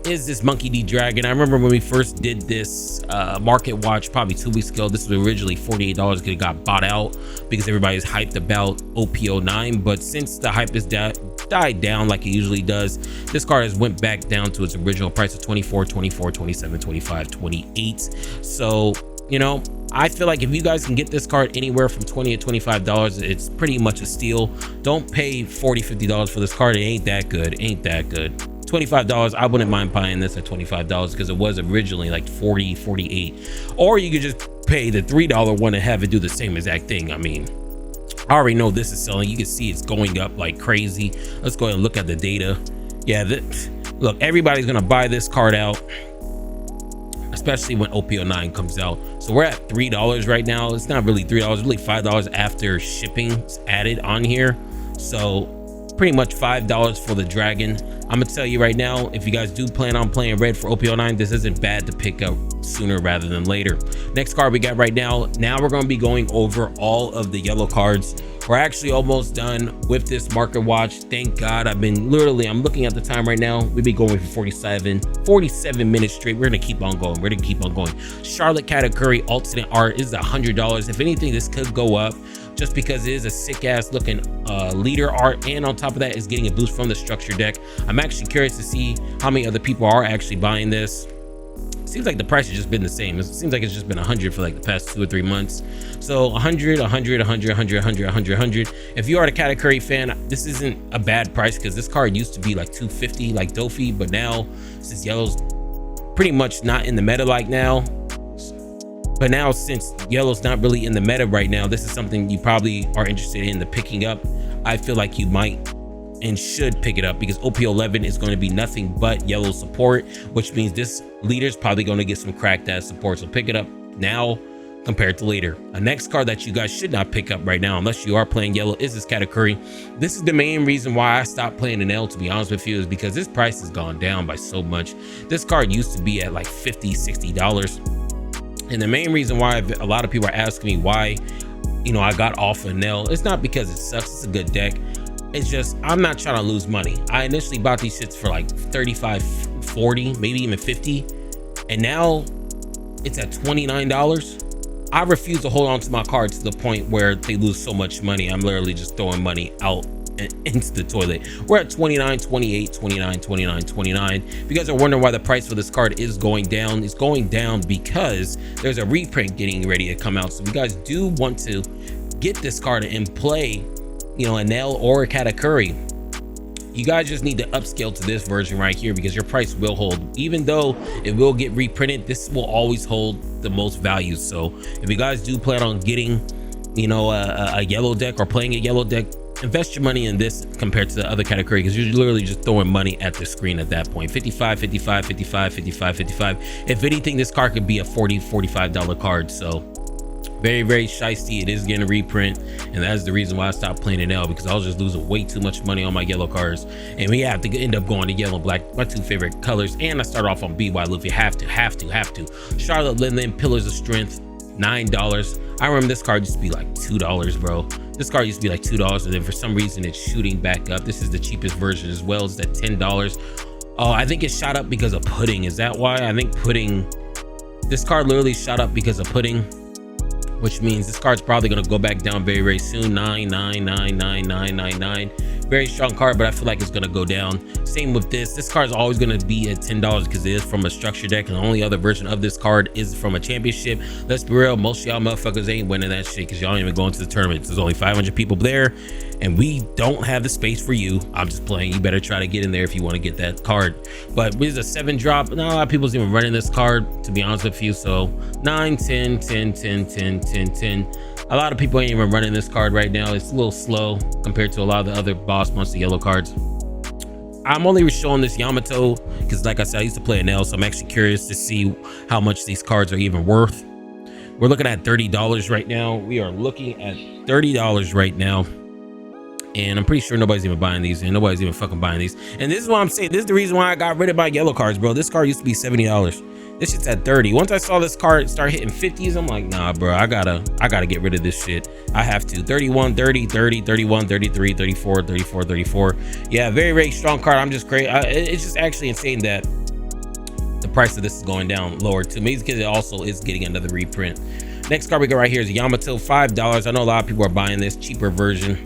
S2: is this Monkey D Dragon. I remember when we first did this market watch probably 2 weeks ago. This was originally $48 because it got bought out because everybody's hyped about OP09, but since the hype has died down like it usually does, this card has went back down to its original price of 24, 24, 27, 25, 28. So, you know, I feel like if you guys can get this card anywhere from $20 to $25, it's pretty much a steal. Don't pay $40, $50 for this card. It ain't that good. Ain't that good. $25, I wouldn't mind buying this at $25 because it was originally like $40, $48. Or you could just pay the $3 one and have it do the same exact thing. I mean, I already know this is selling. You can see it's going up like crazy. Let's go ahead and look at the data. Yeah, look, everybody's gonna buy this card out, especially when OP09 comes out. So we're at $3 right now. It's not really $3, it's really $5 after shipping's added on here. So pretty much $5 for the dragon. I'm gonna tell you right now, if you guys do plan on playing red for OP09, this isn't bad to pick up sooner rather than later. Next card we got right now. Now we're gonna be going over all of the yellow cards. We're actually almost done with this market watch. Thank God. I'm looking at the time right now. We've been going for 47 minutes straight. We're gonna keep on going. We're gonna keep on going. Charlotte Katakuri alternate art is $100. If anything, this could go up just because it is a sick ass looking leader art, and on top of that is getting a boost from the structure deck. I'm actually curious to see how many other people are actually buying this. Seems like the price has just been the same. It seems like it's just been 100 for like the past 2 or 3 months. So 100, 100, 100, 100, 100, 100, 100. If you are a Katakuri fan, this isn't a bad price because this card used to be like 250 like Dofi, but now since yellow's pretty much not in the meta like now, but now since yellow's not really in the meta right now, this is something you probably are interested in the picking up. I feel like you might and should pick it up because OP11 is going to be nothing but yellow support, which means this leader is probably going to get some cracked ass support. So pick it up now compared to later. A next card that you guys should not pick up right now unless you are playing yellow is this Katakuri. This is the main reason why I stopped playing an L, to be honest with you, is because this price has gone down by so much. This card used to be at like $50-$60, and the main reason why a lot of people are asking me why, you know, I got off a Nell, it's not because it sucks. It's a good deck. It's just I'm not trying to lose money. I initially bought these shits for like 35, 40, maybe even 50, and now it's at $29. I refuse to hold on to my cards to the point where they lose so much money. I'm literally just throwing money out into the toilet. We're at 29, 28, 29, 29, 29. If you guys are wondering why the price for this card is going down, it's going down because there's a reprint getting ready to come out. So if you guys do want to get this card and play, you know, an L or a Katakuri, you guys just need to upscale to this version right here because your price will hold. Even though it will get reprinted, this will always hold the most value. So if you guys do plan on getting, you know, a yellow deck or playing a yellow deck, invest your money in this compared to the other category because you're literally just throwing money at the screen at that point. 55, 55, 55, 55, 55. If anything, this card could be a $40, $45 card. So very, very shiesty. It is getting a reprint, and that's the reason why I stopped playing it now, because I was just losing way too much money on my yellow cards, and we have to end up going to yellow black, my 2 favorite colors. And I start off on BY Luffy. Have to Charlotte Linden, Pillars of Strength, $9. I remember this card used to be like $2, bro. This card used to be like $2, and then for some reason it's shooting back up. This is the cheapest version as well. It's at $10. Oh, I think it shot up because of pudding. Is that why? I think pudding, this card literally shot up because of pudding, which means this card's probably going to go back down very, very soon. 9999999. Very strong card, but I feel like it's going to go down. Same with this. This card is always going to be at $10 because it is from a structure deck, and the only other version of this card is from a championship. Let's be real, most of y'all motherfuckers ain't winning that shit because y'all ain't even going to the tournaments. There's only 500 people there, and we don't have the space for you. I'm just playing. You better try to get in there if you want to get that card. But this is a 7 drop. Not a lot of people's even running this card, to be honest with you. So 9, 10, 10, 10, 10, 10, 10. A lot of people ain't even running this card right now. It's a little slow compared to a lot of the other boss monster yellow cards. I'm only showing this Yamato because, like I said, I used to play an L, so I'm actually curious to see how much these cards are even worth. We're looking at $30 right now. We are looking at $30 right now, and I'm pretty sure nobody's even buying these, and nobody's even fucking buying these. And this is what I'm saying. This is the reason why I got rid of my yellow cards, bro. This card used to be $70. This shit's at 30. Once I saw this card start hitting 50s, I'm like, nah, bro, I gotta get rid of this shit. I have to. 31, 30, 30, 31, 33, 34, 34, 34. Yeah, very, very strong card. I'm just crazy. It's just actually insane that the price of this is going down lower too. Maybe because it also is getting another reprint. Next card we got right here is Yamato, $5. I know a lot of people are buying this cheaper version.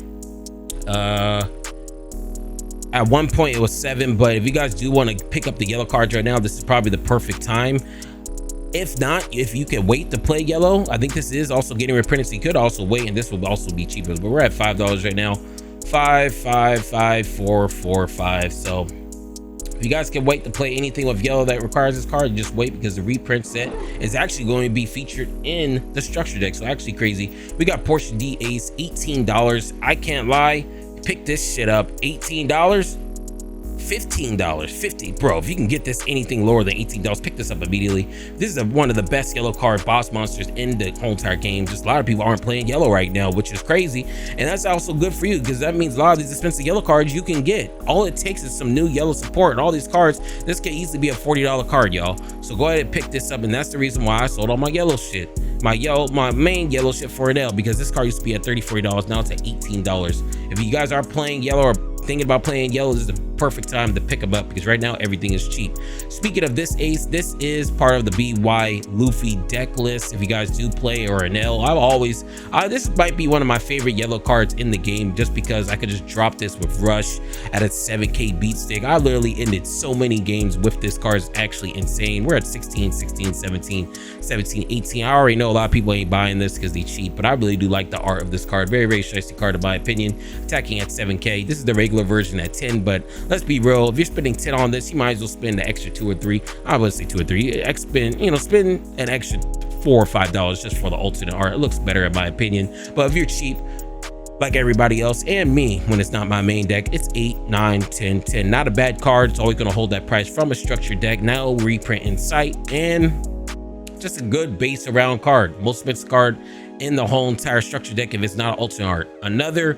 S2: At one point it was 7, but if you guys do want to pick up the yellow cards right now, this is probably the perfect time. If not, if you can wait to play yellow, I think this is also getting reprinted, so you could also wait, and this will also be cheaper. But we're at $5 right now. 5, 5, 5, 4, 4, 5. So if you guys can wait to play anything with yellow that requires this card, just wait, because the reprint set is actually going to be featured in the structure deck. So actually crazy. We got Portia D Ace, $18. I can't lie, pick this shit up. $18, $15, 50, bro. If you can get this anything lower than $18, pick this up immediately. This is one of the best yellow card boss monsters in the whole entire game. Just a lot of people aren't playing yellow right now, which is crazy, and that's also good for you because that means a lot of these expensive yellow cards you can get. All it takes is some new yellow support, and all these cards, this could easily be a $40 card, y'all. So go ahead and pick this up, and that's the reason why I sold all my yellow shit, my main yellow shit for an L, because this card used to be at $30-$40, now it's at $18. If you guys are playing yellow or thinking about playing yellow, this is the perfect time to pick them up because right now everything is cheap. Speaking of this ace, this is part of the BY Luffy deck list. If you guys do play or an L, this might be one of my favorite yellow cards in the game just because I could just drop this with Rush at a 7k beat stick. I literally ended so many games with this card. It's actually insane. We're at 16, 16, 17, 17, 18. I already know a lot of people ain't buying this because they cheap, but I really do like the art of this card. Very, very shiesty card in my opinion. Attacking at 7k. This is the regular version at 10, but let's be real, if you're spending 10 on this, you might as well spend the extra 2 or 3. I would say 2 or 3. Spend an extra $4 or $5 just for the alternate art. It looks better in my opinion. But if you're cheap like everybody else and me when it's not my main deck, it's 8, 9, 10, 10. Not a bad card. It's always going to hold that price from a structured deck. Now reprint in sight, and just a good base around card. Most expensive card in the whole entire structured deck if it's not alternate art. Another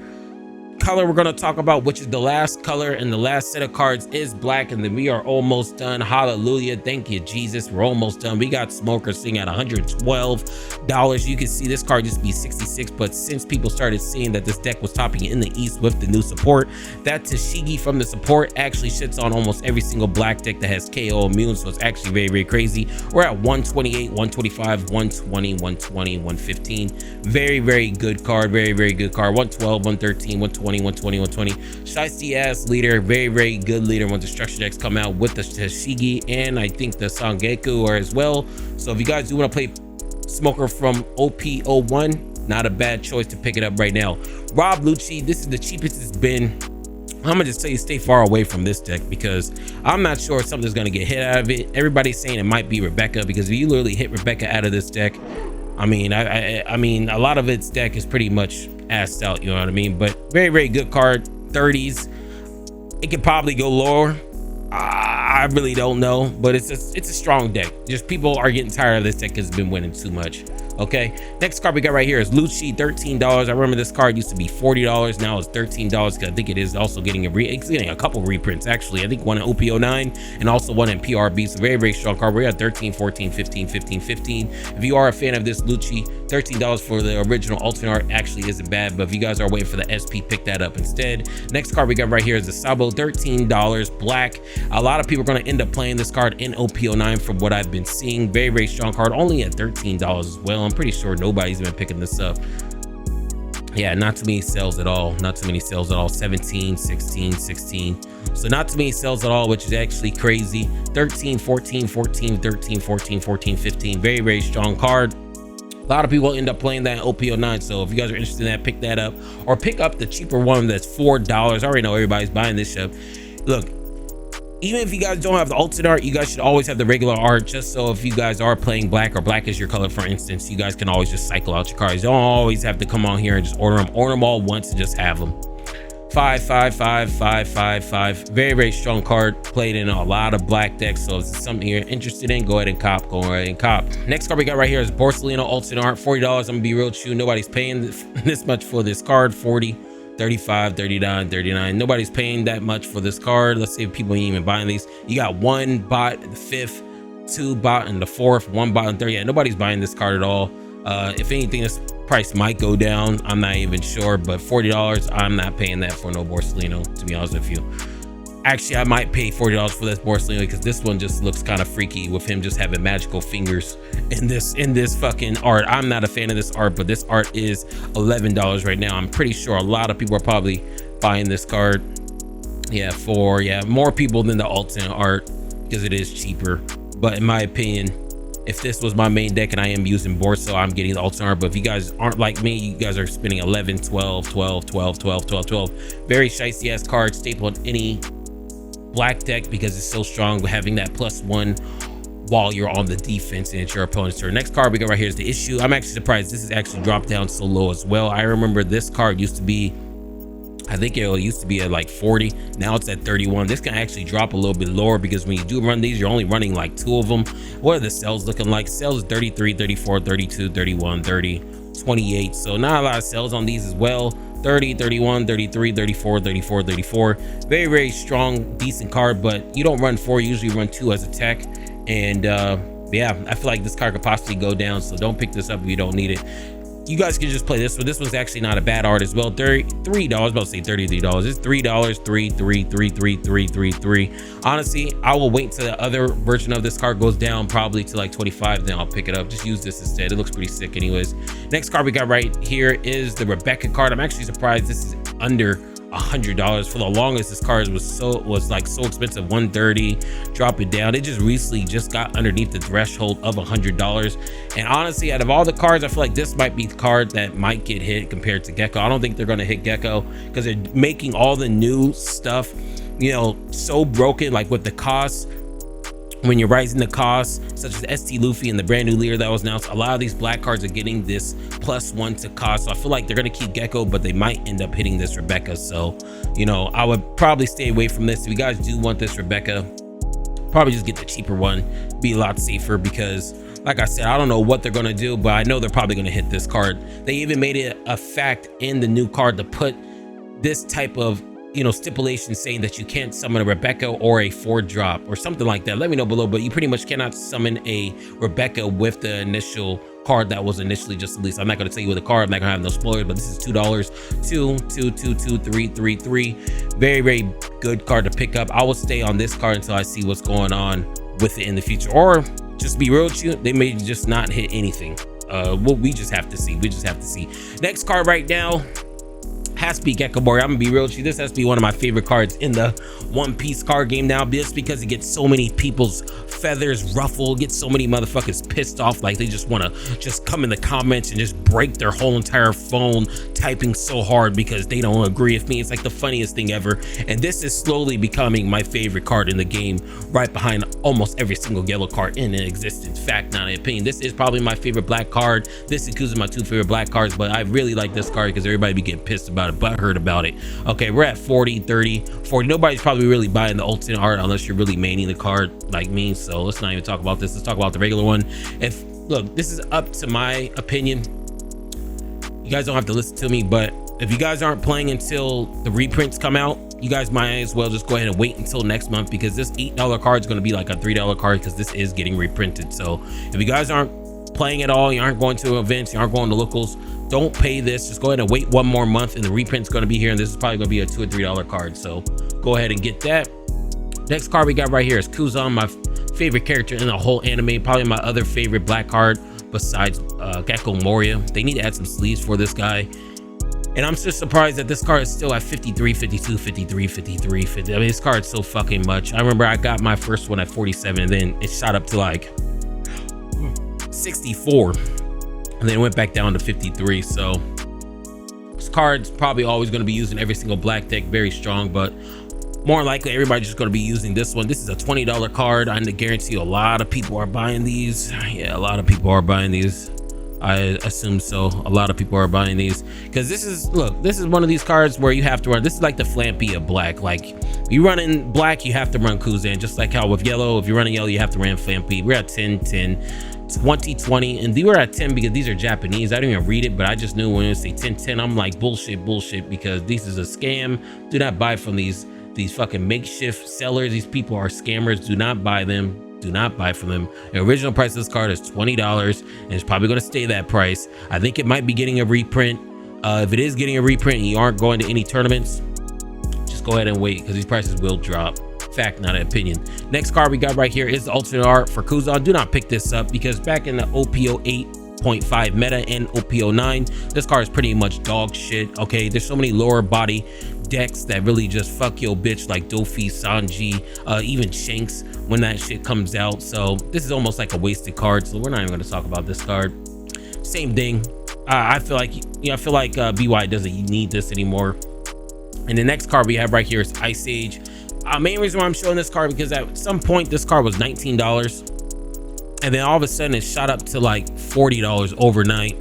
S2: color we're going to talk about, which is the last color and the last set of cards, is black, and then we are almost done. Hallelujah, thank you Jesus, we're almost done. We got Smoker sitting at $112. You can see this card used to be 66, but since people started seeing that this deck was topping in the east with the new support, that Tashigi from the support actually shits on almost every single black deck that has KO immune, so it's actually very, very crazy. We're at 128, 125, 120, 120, 115. Very, very good card. Very, very good card. 112, 113, 120, 120, 120. Shiesty ass leader. Very, very good leader when the structure decks come out with the Tashigi, and I think the Sangeku are as well. So if you guys do want to play Smoker from OP01, not a bad choice to pick it up right now. Rob Lucci, this is the cheapest it's been. I'm gonna just say stay far away from this deck because I'm not sure if something's gonna get hit out of it. Everybody's saying it might be Rebecca, because if you literally hit Rebecca out of this deck, I mean, I mean, a lot of its deck is pretty much assed out, you know what I mean? But very, very good card. 30s. It could probably go lower. I really don't know, but it's a strong deck. Just people are getting tired of this deck because it's been winning too much. Okay, next card we got right here is Lucci, $13. I remember this card used to be $40, now it's $13 because I think it is also getting it's getting a couple reprints actually. I think one in OP09 and also one in PRB. So very, very strong card. We're at 13, 14, 15, 15, 15. If you are a fan of this Lucci, $13 for the original alternate art actually isn't bad, but if you guys are waiting for the SP, pick that up instead. Next card we got right here is the Sabo, $13, black. A lot of people are going to end up playing this card in OP09 from what I've been seeing. Very, very strong card, only at $13 as well. I'm pretty sure nobody's been picking this up. Yeah, not too many sales at all. Not too many sales at all. 17, 16, 16. So not too many sales at all, which is actually crazy. 13, 14, 14, 13, 14, 14, 15. Very, very strong card. A lot of people end up playing that in OP09. So if you guys are interested in that, pick that up. Or pick up the cheaper one that's $4. I already know everybody's buying this shit. Look, even if you guys don't have the alternate art, you guys should always have the regular art, just so if you guys are playing black or black is your color, for instance, you guys can always just cycle out your cards. You don't always have to come on here and just order them all once and just have them. 5, 5, 5, 5, 5, 5. Very, very strong card, played in a lot of black decks. So if it's something you're interested in, go ahead and cop. Go ahead and cop. Next card we got right here is Borsalino alternate art, $40. I'm gonna be real with you, nobody's paying this much for this card. 40, 35, 39, 39. Nobody's paying that much for this card. Let's see if people ain't even buying these. You got one bot in the 5th, 2 bot in the 4th, 1 bot in the 3rd. Yeah, nobody's buying this card at all. If anything, this price might go down. I'm not even sure, but $40, I'm not paying that for no Borsalino, to be honest with you. Actually, I might pay $40 for this Borsalino because this one just looks kind of freaky with him just having magical fingers in this fucking art. I'm not a fan of this art, but this art is $11 right now. I'm pretty sure a lot of people are probably buying this card. Yeah, for more people than the alternate art because it is cheaper. But in my opinion, if this was my main deck and I am using Borso, I'm getting the alternate art. But if you guys aren't like me, you guys are spending 11, 12, 12, 12, 12, 12, 12. Very shiesty ass card, staple on any black deck because it's so strong, having that +1 while you're on the defense and it's your opponent's turn. Next card we got right here is the Issue. I'm actually surprised this is actually dropped down so low as well. I remember this card used to be, I think it used to be at like 40. Now it's at 31. This can actually drop a little bit lower because when you do run these, you're only running like 2 of them. What are the cells looking like? Cells is 33, 34, 32, 31, 30, 28. So not a lot of cells on these as well. 30, 31, 33, 34, 34, 34. Very, very strong, decent card, but you don't run 4. You usually run 2 as a tech. And yeah, I feel like this card could possibly go down, so don't pick this up if you don't need it. You guys can just play this one. This one's actually not a bad art as well. $33, about to say $33. It's $3, Honestly, I will wait till the other version of this card goes down, probably to like 25, then I'll pick it up. Just use this instead. It looks pretty sick anyways. Next card we got right here is the Rebecca card. I'm actually surprised this is under $100. For the longest, this card was so expensive, $130. Drop it down. It just recently got underneath the threshold of $100. And honestly, out of all the cards, I feel like this might be the card that might get hit compared to Gecko. I don't think they're going to hit Gecko because they're making all the new stuff, you know, so broken, like with the costs. When you're rising the costs, such as ST Luffy and the brand new leader that was announced, a lot of these black cards are getting this +1 to cost. So I feel like they're going to keep Gecko, but they might end up hitting this Rebecca. So, you know, I would probably stay away from this. If you guys do want this Rebecca, probably just get the cheaper one. Be a lot safer because, like I said, I don't know what they're going to do, but I know they're probably going to hit this card. They even made it a fact in the new card to put this type of, you know, stipulation saying that you can't summon a Rebecca or a 4-drop or something like that. Let me know below, but you pretty much cannot summon a Rebecca with the initial card that was initially just released. I'm not going to tell you with the card. I'm not going to have no spoilers, but this is $2. 2, 2, 2, 2, 3, 3, 3. Very, very good card to pick up. I will stay on this card until I see what's going on with it in the future, or just be real with you, they may just not hit anything. Well, we just have to see. Next card right now has to be Gecko Moria. I'm gonna be real with you, this has to be one of my favorite cards in the One Piece card game now, just because it gets so many people's feathers ruffled, gets so many motherfuckers pissed off, like they just want to just come in the comments and just break their whole entire phone typing so hard because they don't agree with me. It's like the funniest thing ever, and this is slowly becoming my favorite card in the game, right behind almost every single yellow card in existence. Fact, not an opinion. This is probably my favorite black card. This and Kuzu, my 2 favorite black cards, but I really like this card because everybody be getting pissed about it, butthurt about it. Okay, we're at 40, 30, 40. Nobody's probably really buying the ultimate art unless you're really maining the card like me, so let's not even talk about this. Let's talk about the regular one. Look, this is up to my opinion. You guys don't have to listen to me, but if you guys aren't playing until the reprints come out, you guys might as well just go ahead and wait until next month, because this $8 card is going to be like a $3 card because this is getting reprinted. So if you guys aren't playing at all, you aren't going to events, you aren't going to locals, don't pay this. Just go ahead and wait 1 more month and the reprint's going to be here, and this is probably going to be a $2 or $3 card. So go ahead and get that. Next card we got right here is Kuzan, my favorite character in the whole anime, probably my other favorite black card besides Gecko Moria. They need to add some sleeves for this guy, and I'm just surprised that this card is still at 53, 52, 53, 53, 50. I mean, this card's so fucking much. I remember I got my first one at 47, and then it shot up to like 64, and then it went back down to 53. So this card's probably always going to be used in every single black deck, very strong, but more likely everybody's just going to be using this one. This is a $20 card. I guarantee you a lot of people are buying these. Yeah, a lot of people are buying these. I assume so. A lot of people are buying these because this is, look, this is one of these cards where you have to run. This is like the Flampy of black. Like, you run in black, you have to run Kuzan, just like how with yellow, if you're running yellow, you have to run Flampy. We're at 10, 10, 20, 20, and we were at 10 because these are Japanese. I didn't even read it, but I just knew when it say 10, 10, I'm like, bullshit, because this is a scam. Do not buy from these fucking makeshift sellers. These people are scammers. Do not buy them. Do not buy from them. The original price of this card is $20, and it's probably going to stay that price. I think it might be getting a reprint. If it is getting a reprint and you aren't going to any tournaments, just go ahead and wait, because these prices will drop. Fact, not an opinion. Next card we got right here is the alternate art for Kuzan. Do not pick this up, because back in the OP08.5 meta and OP09, this card is pretty much dog shit. Okay, there's so many lower body decks that really just fuck your bitch, like Dofi, Sanji, even Shanks when that shit comes out. So this is almost like a wasted card, so we're not even going to talk about this card. Same thing. I feel like, BY doesn't need this anymore. And the next card we have right here is Ice Age. Main reason why I'm showing this card, because at some point this card was $19, and then all of a sudden it shot up to like $40 overnight.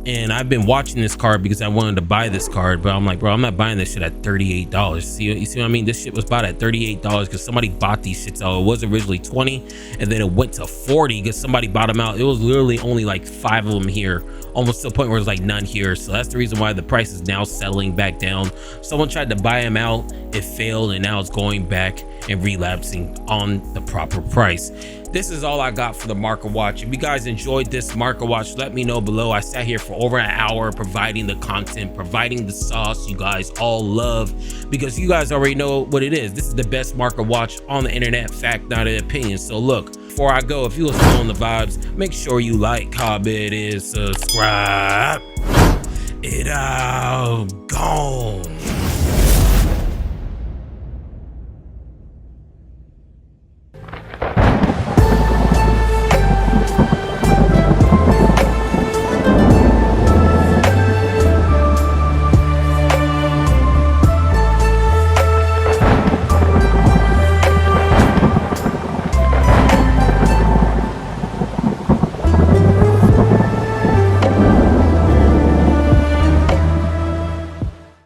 S2: And I've been watching this card because I wanted to buy this card, but I'm like, bro, I'm not buying this shit at $38. See, you see what I mean? This shit was bought at $38 because somebody bought these shits out. It was originally 20 and then it went to 40 because somebody bought them out. It was literally only like 5 of them here, almost to the point where it's like none here. So that's the reason why the price is now settling back down. Someone tried to buy them out, it failed, and now it's going back and relapsing on the proper price. This is all I got for the market watch. If you guys enjoyed this market watch, let me know below. I sat here for over an hour providing the content, providing the sauce you guys all love, because you guys already know what it is. This is the best market watch on the internet, fact, not an opinion. So look, before I go, if you was feeling the vibes, make sure you like, comment, and subscribe.